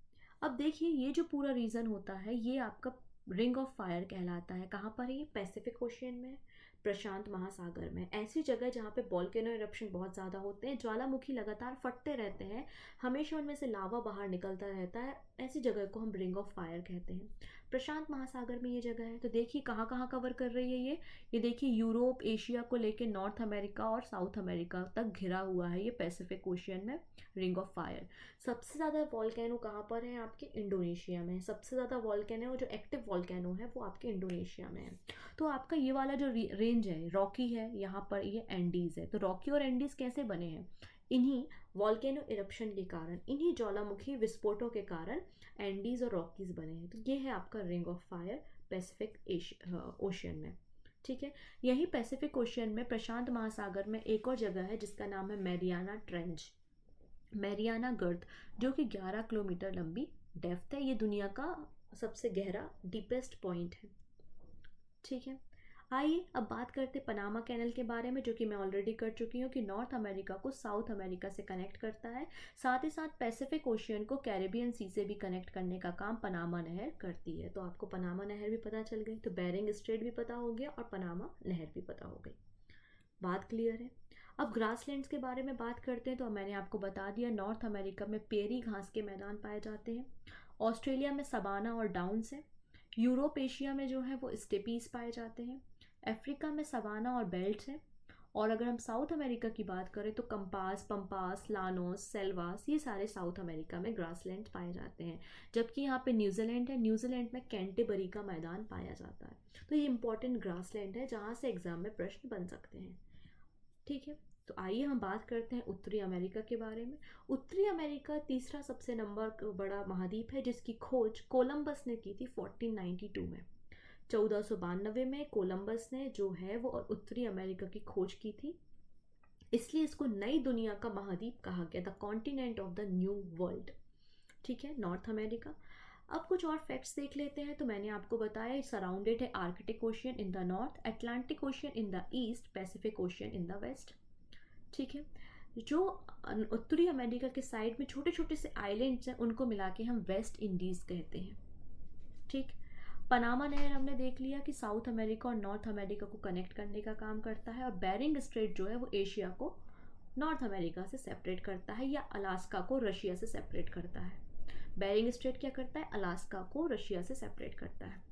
अब देखिए ये जो पूरा रीजन होता है ये आपका रिंग ऑफ फायर कहलाता है। कहाँ पर है ये? पैसिफिक ओशियन में, प्रशांत महासागर में। ऐसी जगह जहाँ पे वॉल्केनो इरप्शन बहुत ज़्यादा होते हैं, ज्वालामुखी लगातार फटते रहते हैं, हमेशा उनमें से लावा बाहर निकलता रहता है, ऐसी जगह को हम रिंग ऑफ फायर कहते हैं। प्रशांत महासागर में ये जगह है। तो देखिए कहाँ कहाँ कवर कर रही है ये देखिए यूरोप, एशिया को लेकर नॉर्थ अमेरिका और साउथ अमेरिका तक घिरा हुआ है ये पैसिफिक ओशियन में रिंग ऑफ फायर। सबसे ज़्यादा वॉल्केनो कहाँ पर है? आपके इंडोनेशिया में। सबसे ज़्यादा वॉल्केनो जो एक्टिव वॉल्केनो है वो आपके इंडोनेशिया में है। तो आपका ये वाला जो रेंज है रॉकी है, यहाँ पर ये एंडीज़ है। तो रॉकी और एंडीज़ कैसे बने हैं? इन्हीं वॉल्केनो इरप्शन के कारण, इन्हीं ज्वालामुखी विस्फोटों के कारण एंडीज़ और रॉकीज़ बने हैं। तो ये है आपका ring of fire Pacific ocean में। ठीक है। यही पैसिफिक ओशियन में प्रशांत महासागर में एक और जगह है जिसका नाम है मैरियाना ट्रेंच, मैरियाना गर्त, जो कि 11 किलोमीटर लंबी डेप्थ है। ये दुनिया का सबसे गहरा डीपेस्ट पॉइंट है। ठीक है। आइए अब बात करते पनामा कैनल के बारे में, जो कि मैं ऑलरेडी कर चुकी हूँ, कि नॉर्थ अमेरिका को साउथ अमेरिका से कनेक्ट करता है। साथ ही साथ पैसिफिक ओशियन को कैरेबियन सी से भी कनेक्ट करने का काम पनामा नहर करती है। तो आपको पनामा नहर भी पता चल गई, तो बेरिंग स्ट्रेट भी पता हो गया और पनामा नहर भी पता हो गई। बात क्लियर है। अब ग्रासलैंड्स के बारे में बात करते हैं। तो मैंने आपको बता दिया नॉर्थ अमेरिका में पेरी घास के मैदान पाए जाते हैं, ऑस्ट्रेलिया में सवाना और डाउन्स है, यूरोप एशिया में जो है वो स्टेपीज पाए जाते हैं, अफ्रीका में सवाना और बेल्ट्स हैं, और अगर हम साउथ अमेरिका की बात करें तो कंपास, पंपास, लानोस, सेल्वास, ये सारे साउथ अमेरिका में ग्रासलैंड पाए जाते हैं। जबकि यहाँ पे न्यूजीलैंड है, न्यूजीलैंड में कैंटेबरी का मैदान पाया जाता है। तो ये इंपॉर्टेंट ग्रासलैंड है जहाँ से एग्जाम में प्रश्न बन सकते हैं। ठीक है। तो आइए हम बात करते हैं उत्तरी अमेरिका के बारे में। उत्तरी अमेरिका तीसरा सबसे नंबर बड़ा महाद्वीप है, जिसकी खोज कोलंबस ने की थी 1492 में। 1492 में कोलंबस ने जो है वो उत्तरी अमेरिका की खोज की थी, इसलिए इसको नई दुनिया का महाद्वीप कहा गया, the continent of the new world. ठीक है, नॉर्थ अमेरिका। अब कुछ और फैक्ट्स देख लेते हैं। तो मैंने आपको बताया सराउंडेड है Arctic Ocean in the north, Atlantic Ocean in the east, Pacific Ocean in the west. ठीक है। जो उत्तरी अमेरिका के साइड में छोटे छोटे से आइलैंड्स हैं उनको मिला के हम वेस्ट इंडीज कहते हैं। ठीक। पनामा नहर हमने देख लिया कि साउथ अमेरिका और नॉर्थ अमेरिका को कनेक्ट करने का काम करता है, और बेरिंग स्ट्रेट जो है वो एशिया को नॉर्थ अमेरिका से सेपरेट करता है, या अलास्का को रशिया से सेपरेट करता है। बेरिंग स्ट्रेट क्या करता है? अलास्का को रशिया से सेपरेट करता है।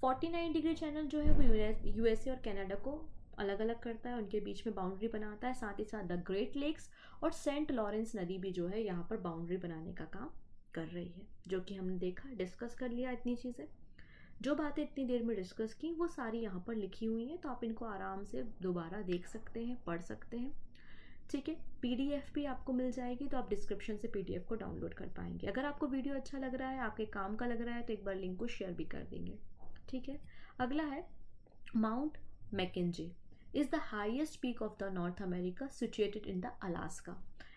49 डिग्री चैनल जो है वो यूएसए और कनाडा को अलग अलग करता है, उनके बीच में बाउंड्री बनाता है। साथ ही साथ द ग्रेट लेक्स और सेंट लॉरेंस नदी भी जो है यहाँ पर बाउंड्री बनाने का काम कर रही है, जो कि हमने देखा, डिस्कस कर लिया इतनी चीज़ें। जो बातें इतनी देर में डिस्कस की वो सारी यहाँ पर लिखी हुई हैं, तो आप इनको आराम से दोबारा देख सकते हैं, पढ़ सकते हैं। ठीक है। पीडीएफ भी आपको मिल जाएगी, तो आप डिस्क्रिप्शन से पीडीएफ को डाउनलोड कर पाएंगे। अगर आपको वीडियो अच्छा लग रहा है, आपके काम का लग रहा है, तो एक बार लिंक को शेयर भी कर देंगे। ठीक है। अगला है Mount Mackenzie is the highest peak of the North America situated in the Alaska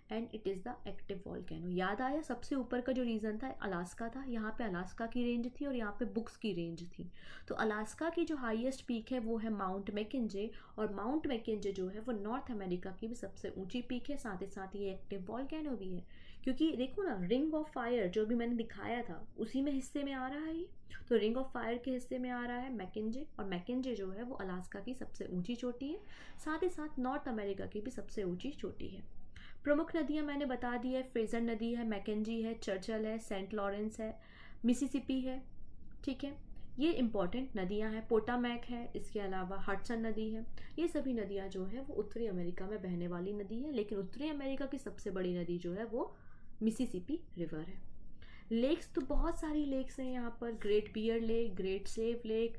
and it is the active volcano। याद आया सबसे ऊपर का जो रीजन था अलास्का था, यहाँ पे अलास्का की रेंज थी और यहाँ पे बुक्स की रेंज थी। तो अलास्का की जो हाईएस्ट पीक है वो है माउंट मैकेंजे, और माउंट मैकेंजे जो है वो नॉर्थ अमेरिका की भी सबसे ऊंची पीक है। साथ ही ये एक्टिव वॉल्केनो भी है, क्योंकि देखो ना रिंग ऑफ फायर जो भी मैंने दिखाया था उसी में हिस्से में आ रहा है। तो रिंग ऑफ फायर के हिस्से में आ रहा है मैकेंजे, और मैकेंजे जो है वो अलास्का की सबसे ऊंची चोटी है, साथ ही साथ नॉर्थ अमेरिका की भी सबसे ऊंची चोटी है। प्रमुख नदियां मैंने बता दी है, फ्रेजर नदी है, मैकेंजी है, चर्चल है, सेंट लॉरेंस है, मिसिसिपी है। ठीक है। ये इंपॉर्टेंट नदियां हैं। पोटामैक है, इसके अलावा हडसन नदी है। ये सभी नदियां जो है वो उत्तरी अमेरिका में बहने वाली नदी है, लेकिन उत्तरी अमेरिका की सबसे बड़ी नदी जो है वो मिसिसिपी रिवर है। लेक्स तो बहुत सारी लेक्स हैं यहाँ पर, Great Bear Lake, Great Slave Lake,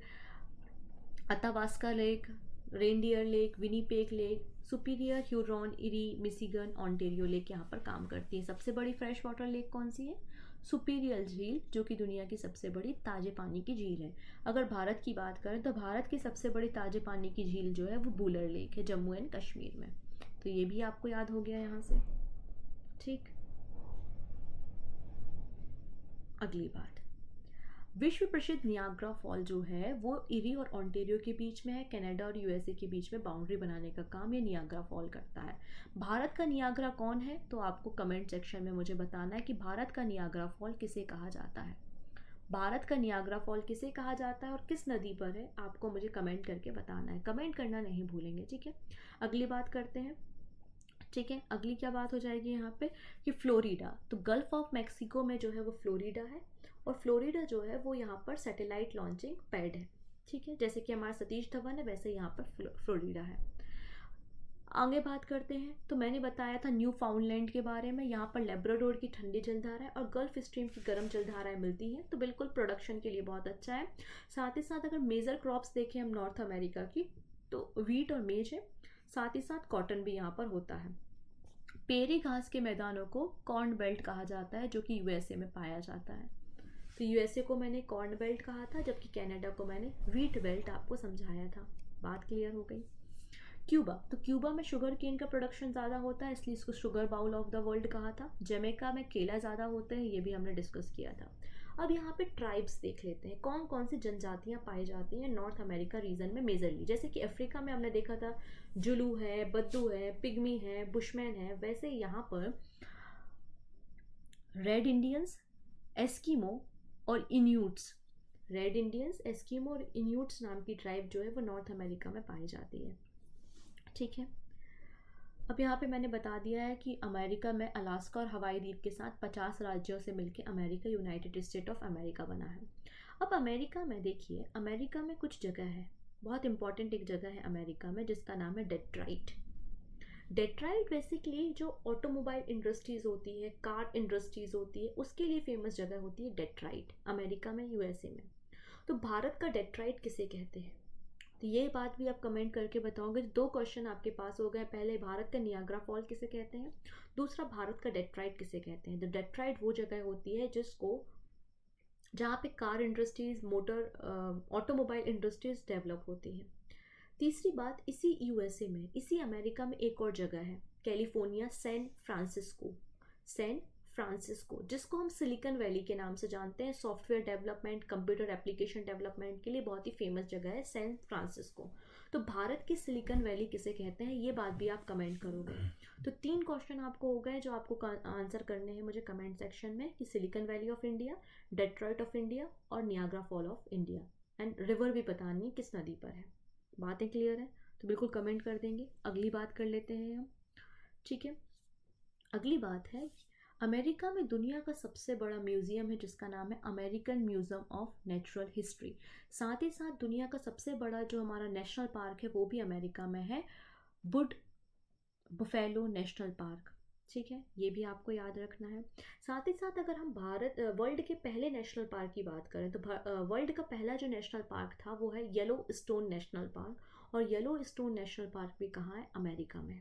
Athabasca Lake, Reindeer Lake, Winnipeg Lake, Superior, Huron, Erie, Michigan, Ontario Lake यहाँ पर काम करती है। सबसे बड़ी फ्रेश वाटर लेक कौन सी है? सुपीरियर झील, जो कि दुनिया की सबसे बड़ी ताजे पानी की झील है। अगर भारत की बात करें तो भारत की सबसे बड़ी ताजे पानी की झील जो है वो बुलर लेक है, जम्मू एंड कश्मीर में। तो ये भी आपको याद हो गया यहाँ से। ठीक, अगली बात, विश्व प्रसिद्ध नियाग्रा फॉल जो है वो इरी और ओंटारियो के बीच में है। कनाडा और यूएसए के बीच में बाउंड्री बनाने का काम ये नियाग्रा फॉल करता है। भारत का नियाग्रा कौन है? तो आपको कमेंट सेक्शन में मुझे बताना है कि भारत का नियाग्रा फॉल किसे कहा जाता है। भारत का नियाग्रा फॉल किसे कहा जाता है और किस नदी पर है, आपको मुझे कमेंट करके बताना है। कमेंट करना नहीं भूलेंगे, ठीक है। अगली बात करते हैं, ठीक है। अगली क्या बात हो जाएगी यहाँ पे कि फ्लोरिडा, तो गल्फ ऑफ मैक्सिको में जो है वो फ्लोरिडा है, और फ्लोरिडा जो है वो यहाँ पर सैटेलाइट लॉन्चिंग पैड है, ठीक है। जैसे कि हमारा सतीश धवन है वैसे यहाँ पर फ्लोरिडा है। आगे बात करते हैं, तो मैंने बताया था न्यू फाउंडलैंड के बारे में। यहाँ पर लेब्राडोर की ठंडी जलधाराएं और गल्फ स्ट्रीम की गर्म जलधाराएं मिलती हैं, तो बिल्कुल प्रोडक्शन के लिए बहुत अच्छा है। साथ ही साथ अगर मेजर क्रॉप्स देखें हम नॉर्थ अमेरिका की, तो वीट और मेज है, साथ ही साथ कॉटन भी यहाँ पर होता है। पेरी घास के मैदानों को कॉर्न बेल्ट कहा जाता है, जो कि यूएसए में पाया जाता है। तो यूएसए को मैंने कॉर्न बेल्ट कहा था, जबकि कनाडा को मैंने व्हीट बेल्ट आपको समझाया था। बात क्लियर हो गई। क्यूबा, तो क्यूबा में शुगर केन का प्रोडक्शन ज़्यादा होता है, इसलिए इसको sugar bowl of the world कहा था। जमैका में केला ज़्यादा होते हैं, ये भी हमने डिस्कस किया था। अब यहाँ पे ट्राइब्स देख लेते हैं, कौन कौन सी जनजातियाँ पाई जाती हैं नॉर्थ अमेरिका रीजन में मेजरली। जैसे कि अफ्रीका में हमने देखा था जुलू है, बद्दू है, पिग्मी है, बुशमैन है, वैसे यहाँ पर रेड इंडियंस, एस्किमो और इन्यूट्स, रेड इंडियंस, एस्किमो और इन्यूट्स नाम की ट्राइब जो है वो नॉर्थ अमेरिका में पाई जाती है, ठीक है। अब यहाँ पे मैंने बता दिया है कि अमेरिका में अलास्का और हवाई द्वीप के साथ 50 राज्यों से मिलकर America United state of America बना है। अब अमेरिका में देखिए, अमेरिका में कुछ जगह है, बहुत इंपॉर्टेंट एक जगह है अमेरिका में जिसका नाम है डेट्रॉइट। डेट्रॉइट बेसिकली जो ऑटोमोबाइल इंडस्ट्रीज होती है, कार इंडस्ट्रीज होती है, उसके लिए फेमस जगह होती है डेट्रॉइट, अमेरिका में, यूएसए में। तो भारत का डेट्रॉइट किसे कहते हैं? तो ये बात भी आप कमेंट करके बताओगे। दो क्वेश्चन आपके पास हो गए, पहले भारत का नियाग्रा फॉल किसे कहते हैं, दूसरा भारत का डेट्रॉइट किसे कहते हैं। तो डेट्रॉइट वो जगह होती है जिसको, जहाँ पे car industries, motor, automobile industries develop होती हैं। तीसरी बात, इसी यूएसए में, इसी अमेरिका में एक और जगह है, California, San Francisco, San Francisco, जिसको हम सिलिकॉन वैली के नाम से जानते हैं। Software development, computer application development के लिए बहुत ही फेमस जगह है सैन फ्रांसिस्को। तो भारत की सिलिकॉन वैली किसे कहते हैं, ये बात भी आप कमेंट करोगे। तो 3 क्वेश्चन आपको हो गए जो आपको आंसर करने हैं मुझे कमेंट सेक्शन में, कि Silicon Valley of India, Detroit of India और Niagara fall of India, and river भी बतानी है किस नदी पर है। बातें क्लियर है तो बिल्कुल कमेंट कर देंगे। अगली बात कर लेते हैं हम, ठीक है। अगली बात है, अमेरिका में दुनिया का सबसे बड़ा म्यूजियम है जिसका नाम है American museum of natural history. साथ ही साथ दुनिया का सबसे बड़ा जो हमारा नेशनल पार्क है वो भी अमेरिका में है, वुड बफेलो नेशनल पार्क, ठीक है। ये भी आपको याद रखना है। साथ ही साथ अगर हम वर्ल्ड के पहले नेशनल पार्क की बात करें तो वर्ल्ड का पहला जो नेशनल पार्क था वो है येलो स्टोन नेशनल पार्क, और येलो स्टोन नेशनल पार्क भी कहाँ है, अमेरिका में।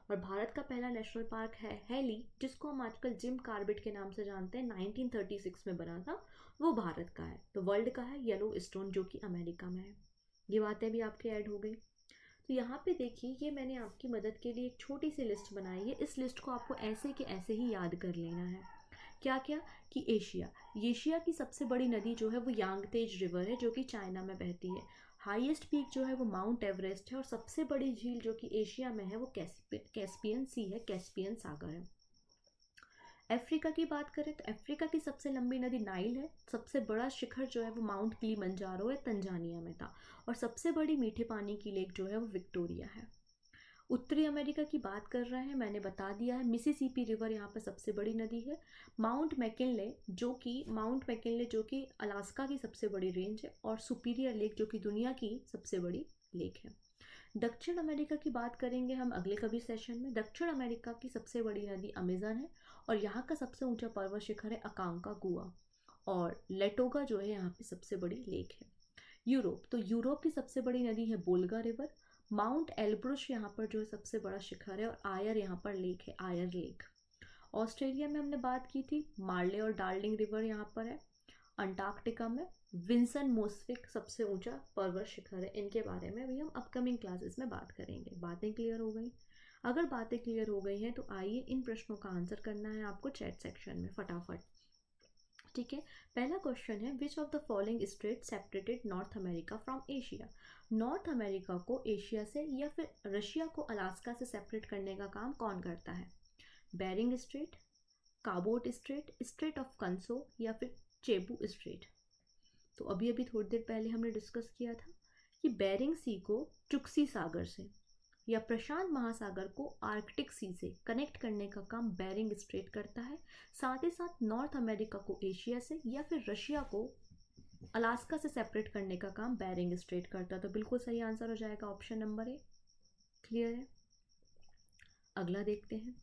और भारत का पहला नेशनल पार्क है हेली, जिसको हम आजकल जिम कार्बेट के नाम से जानते हैं, 1936 में बना था, वो भारत का है। तो वर्ल्ड का है येलो स्टोन, जो कि अमेरिका में है। ये बातें भी आपके ऐड हो गई। तो यहाँ पे देखिए, ये मैंने आपकी मदद के लिए एक छोटी सी लिस्ट बनाई है। इस लिस्ट को आपको ऐसे के ऐसे ही याद कर लेना है। क्या क्या, कि एशिया की सबसे बड़ी नदी जो है वो यांगतेज रिवर है, जो कि चाइना में बहती है। हाईएस्ट पीक जो है वो माउंट एवरेस्ट है, और सबसे बड़ी झील जो कि एशिया में है वो कैस्पियन सी है, कैस्पियन सागर है। अफ्रीका की बात करें तो अफ्रीका की सबसे लंबी नदी नाइल है। सबसे बड़ा शिखर जो है वो माउंट किलिमंजारो है, तंजानिया में था। और सबसे बड़ी मीठे पानी की लेक जो है वो विक्टोरिया है। उत्तरी अमेरिका की बात कर रहे हैं, मैंने बता दिया है, मिसिसिपी रिवर यहाँ पर सबसे बड़ी नदी है। माउंट मैकिनले जो कि अलास्का की सबसे बड़ी रेंज है, और सुपीरियर लेक जो कि दुनिया की सबसे बड़ी लेक है। दक्षिण अमेरिका की बात करेंगे हम अगले कभी सेशन में। दक्षिण अमेरिका की सबसे बड़ी नदी अमेजन है, और यहाँ का सबसे ऊंचा पर्वत शिखर है अकांकागुआ, और लेटोगा जो है यहाँ पे सबसे बड़ी लेक है। यूरोप की सबसे बड़ी नदी है वोल्गा रिवर। माउंट एलब्रुस यहाँ पर जो है सबसे बड़ा शिखर है, और आयर यहाँ पर लेक है, आयर लेक। ऑस्ट्रेलिया में हमने बात की थी, मार्ले और डार्लिंग रिवर यहाँ पर है। अंटार्कटिका में विंसन मोस्विक सबसे ऊंचा पर्वत शिखर है। इनके बारे में भी हम अपकमिंग क्लासेस में बात करेंगे। बातें क्लियर हो गई? अगर बातें क्लियर हो गई हैं तो आइए इन प्रश्नों का आंसर करना है आपको चैट सेक्शन में फटाफट। ठीक है, पहला क्वेश्चन है, विच of the following straight separated north America from Asia? North America को एशिया से या फिर रशिया को अलास्का से सेपरेट करने का काम कौन करता है? Bering Strait, Cabot Strait, Strait of Canso या फिर चेबू स्ट्रेट? तो अभी अभी थोड़ी देर पहले हमने डिस्कस किया था कि बेरिंग सी को चुक्सी सागर से या प्रशांत महासागर को आर्कटिक सी से कनेक्ट करने का काम बेरिंग स्ट्रेट करता है। साथ ही साथ नॉर्थ अमेरिका को एशिया से या फिर रशिया को अलास्का से सेपरेट करने का काम बेरिंग स्ट्रेट करता है। तो बिल्कुल सही आंसर हो जाएगा ऑप्शन नंबर ए। क्लियर है? अगला देखते हैं,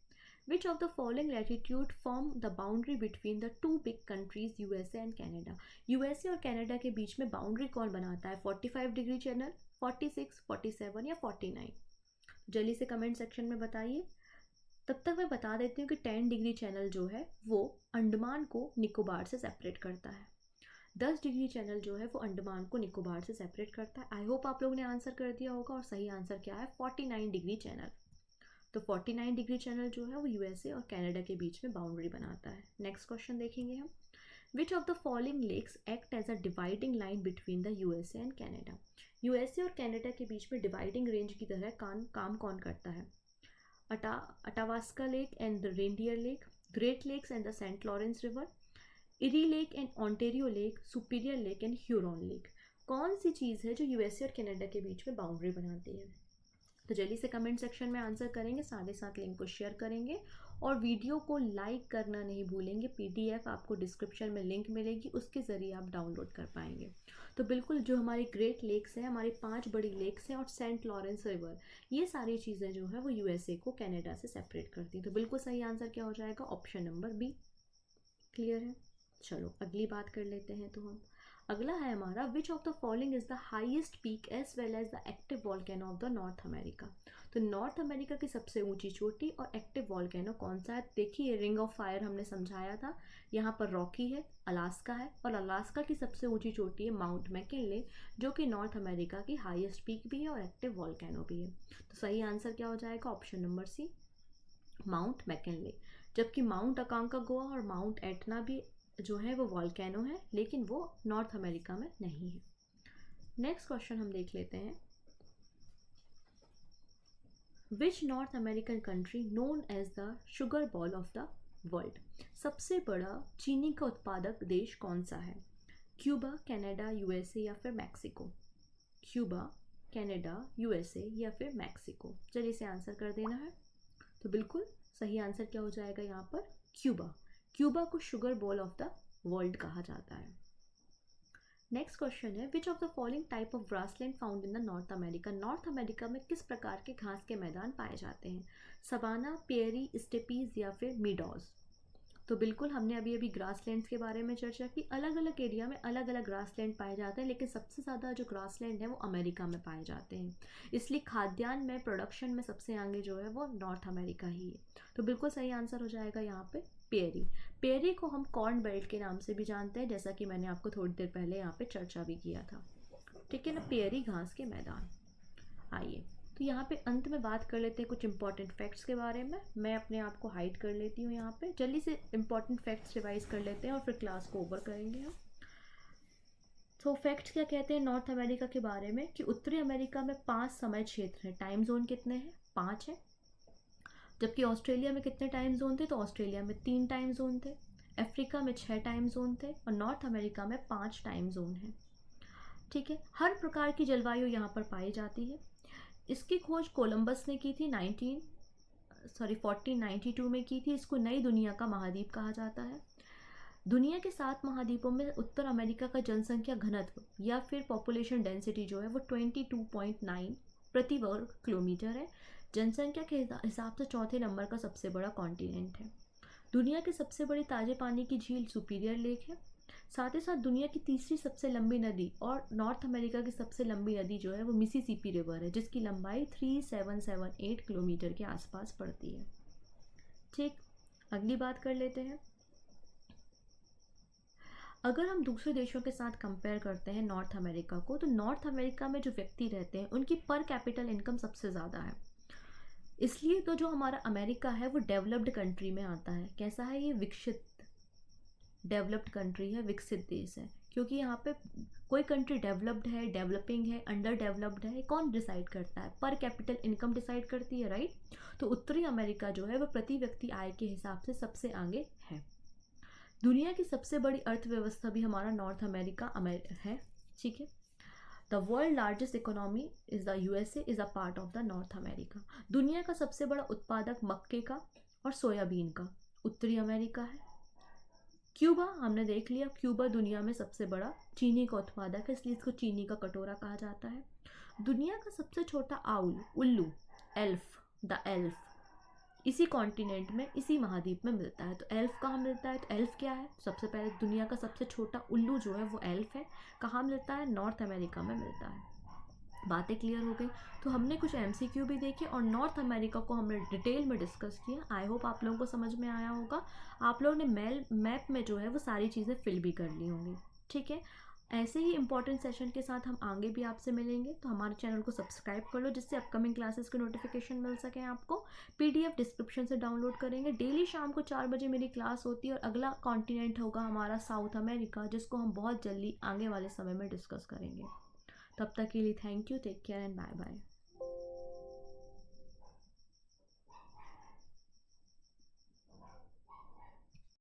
Which of the following latitude form the boundary between the two big countries USA and Canada? USA और कनाडा के बीच में बाउंड्री कौन बनाता है? 45 डिग्री चैनल, 46, 47 या 49? जल्दी से कमेंट सेक्शन में बताइए। तब तक मैं बता देती हूँ कि 10 डिग्री चैनल जो है वो अंडमान को निकोबार से सेपरेट करता है। 10 डिग्री चैनल जो है वो अंडमान को निकोबार से सेपरेट करता है। आई होप आप लोगों ने आंसर कर दिया होगा, और सही आंसर क्या है? 49 डिग्री चैनल। तो 49 डिग्री चैनल जो है वो यूएसए और कनाडा के बीच में बाउंड्री बनाता है। नेक्स्ट क्वेश्चन देखेंगे हम, which of the following lakes act as a dividing line between the USA and Canada? USA और कनाडा के बीच में डिवाइडिंग रेंज की तरह काम कौन करता है? Athabasca Lake and the Reindeer Lake, Great Lakes and the Saint Lawrence River, Erie Lake and Ontario Lake, Superior Lake and Huron Lake? कौन सी चीज़ है जो यूएसए और कनाडा के बीच में बाउंड्री बनाती है? तो जल्दी से कमेंट सेक्शन में आंसर करेंगे, साथ ही साथ लिंक को शेयर करेंगे और वीडियो को लाइक करना नहीं भूलेंगे। पीडीएफ आपको डिस्क्रिप्शन में लिंक मिलेगी, उसके ज़रिए आप डाउनलोड कर पाएंगे। तो बिल्कुल जो हमारी ग्रेट लेक्स हैं, हमारी 5 बड़ी लेक्स हैं और सेंट लॉरेंस रिवर, ये सारी चीज़ें जो है वो यूएसए को कनाडा से सेपरेट करती हैं। तो बिल्कुल सही आंसर क्या हो जाएगा? Option number B. क्लियर है? चलो अगली बात कर लेते हैं। तो हम अगला है हमारा, which of the following is the highest peak as well as the active volcano of the North America? तो नॉर्थ अमेरिका की सबसे ऊंची चोटी और एक्टिव वॉल्केनो कौन सा है? देखिए, रिंग ऑफ फायर हमने समझाया था, यहाँ पर रॉकी है, अलास्का है, और अलास्का की सबसे ऊंची चोटी है माउंट मैकिनले, जो कि नॉर्थ अमेरिका की हाईएस्ट पीक भी है और एक्टिव वॉल्केनो भी है। तो सही आंसर क्या हो जाएगा? Option number C, Mount McKinley. जबकि माउंट अकांकागुआ और माउंट एटना भी जो है वो वॉल्केनो है, लेकिन वो नॉर्थ अमेरिका में नहीं है। नेक्स्ट क्वेश्चन हम देख लेते हैं, which North American country known as the sugar bowl of the world? सबसे बड़ा चीनी का उत्पादक देश कौन सा है? क्यूबा, कनाडा, यूएसए या फिर मैक्सिको? क्यूबा, कनाडा, यूएसए या फिर मैक्सिको? चलिए इसे आंसर कर देना है। तो बिल्कुल सही आंसर क्या हो जाएगा यहाँ पर? क्यूबा। क्यूबा को sugar bowl of the world कहा जाता है। नेक्स्ट क्वेश्चन है, विच of the following type of grassland found in the North America? North America में किस प्रकार के घास के मैदान पाए जाते हैं? सवाना, पेरी, स्टेपीज या फिर मीडोज? तो बिल्कुल हमने अभी अभी ग्रासलैंड्स के बारे में चर्चा की। अलग अलग एरिया में अलग अलग ग्रासलैंड पाए जाते हैं, लेकिन सबसे ज़्यादा जो ग्रासलैंड है वो अमेरिका में पाए जाते हैं। इसलिए खाद्यान्न में, प्रोडक्शन में सबसे आगे जो है वो नॉर्थ अमेरिका ही है। तो बिल्कुल सही आंसर हो जाएगा यहाँ पे पेरी। पेरी को हम कॉर्न बेल्ट के नाम से भी जानते हैं, जैसा कि मैंने आपको थोड़ी देर पहले यहाँ पे चर्चा भी किया था। ठीक है ना, पेरी घास के मैदान। आइए तो यहाँ पे अंत में बात कर लेते हैं कुछ इंपॉर्टेंट फैक्ट्स के बारे में। मैं अपने आप को हाइड कर लेती हूँ यहाँ पे। जल्दी से इंपॉर्टेंट फैक्ट्स रिवाइज कर लेते हैं और फिर क्लास को ओवर करेंगे हम। तो फैक्ट्स क्या कहते हैं नॉर्थ अमेरिका के बारे में, कि उत्तरी अमेरिका में 5 समय क्षेत्र हैं। टाइम जोन कितने हैं? 5 है। जबकि ऑस्ट्रेलिया में कितने टाइम जोन थे? तो ऑस्ट्रेलिया में 3 टाइम जोन थे। अफ्रीका में 6 टाइम जोन थे और नॉर्थ अमेरिका में 5 टाइम जोन हैं। ठीक है, हर प्रकार की जलवायु यहाँ पर पाई जाती है। इसकी खोज कोलंबस ने की थी 1492 में की थी। इसको नई दुनिया का महाद्वीप कहा जाता है। दुनिया के 7 महाद्वीपों में उत्तर अमेरिका का जनसंख्या घनत्व या फिर पॉपुलेशन डेंसिटी जो है वो 22.9 प्रति वर्ग किलोमीटर है। जनसंख्या के हिसाब से चौथे नंबर का सबसे बड़ा कॉन्टिनेंट है। दुनिया की सबसे बड़ी ताजे पानी की झील सुपीरियर लेक है। साथ ही साथ दुनिया की तीसरी सबसे लंबी नदी और नॉर्थ अमेरिका की सबसे लंबी नदी जो है वो मिसिसिपी रिवर है, जिसकी लंबाई 3778 किलोमीटर के आसपास पड़ती है। ठीक, अगली बात कर लेते हैं। अगर हम दूसरे देशों के साथ कंपेयर करते हैं नॉर्थ अमेरिका को, तो नॉर्थ अमेरिका में जो व्यक्ति रहते हैं उनकी पर कैपिटल इनकम सबसे ज़्यादा है। इसलिए तो जो हमारा अमेरिका है वो डेवलप्ड कंट्री में आता है। कैसा है ये? विकसित, डेवलप्ड कंट्री है, विकसित देश है। क्योंकि यहाँ पे कोई कंट्री डेवलप्ड है, डेवलपिंग है, अंडर डेवलप्ड है, कौन डिसाइड करता है? पर कैपिटल इनकम डिसाइड करती है, राइट। तो उत्तरी अमेरिका जो है वो प्रति व्यक्ति आय के हिसाब से सबसे आगे है। दुनिया की सबसे बड़ी अर्थव्यवस्था भी हमारा नॉर्थ अमेरिका है, ठीक है। The world largest economy is the USA is a part of the North America. दुनिया का सबसे बड़ा उत्पादक मक्के का और सोयाबीन का उत्तरी अमेरिका है। क्यूबा हमने देख लिया, क्यूबा दुनिया में सबसे बड़ा चीनी का उत्पादक है, इसलिए इसको चीनी का कटोरा कहा जाता है। दुनिया का सबसे छोटा आउल, उल्लू, एल्फ, द एल्फ, इसी कॉन्टिनेंट में, इसी महाद्वीप में मिलता है। तो एल्फ कहाँ मिलता है? तो एल्फ क्या है? सबसे पहले दुनिया का सबसे छोटा उल्लू जो है वो एल्फ है। कहाँ मिलता है? नॉर्थ अमेरिका में मिलता है। बातें क्लियर हो गई। तो हमने कुछ एमसीक्यू भी देखे और नॉर्थ अमेरिका को हमने डिटेल में डिस्कस किया। आई होप आप लोगों को समझ में आया होगा। आप लोगों ने मैप में जो है वो सारी चीज़ें फिल भी कर ली होंगी, ठीक है। ऐसे ही इंपॉर्टेंट सेशन के साथ हम आगे भी आपसे मिलेंगे। तो हमारे चैनल को सब्सक्राइब कर लो, जिससे अपकमिंग क्लासेस के नोटिफिकेशन मिल सके आपको। पीडीएफ डिस्क्रिप्शन से डाउनलोड करेंगे। डेली शाम को 4 बजे मेरी क्लास होती है और अगला कॉन्टिनेंट होगा हमारा साउथ अमेरिका, जिसको हम बहुत जल्दी आगे वाले समय में डिस्कस करेंगे। तब तक के लिए thank you, take care and bye bye.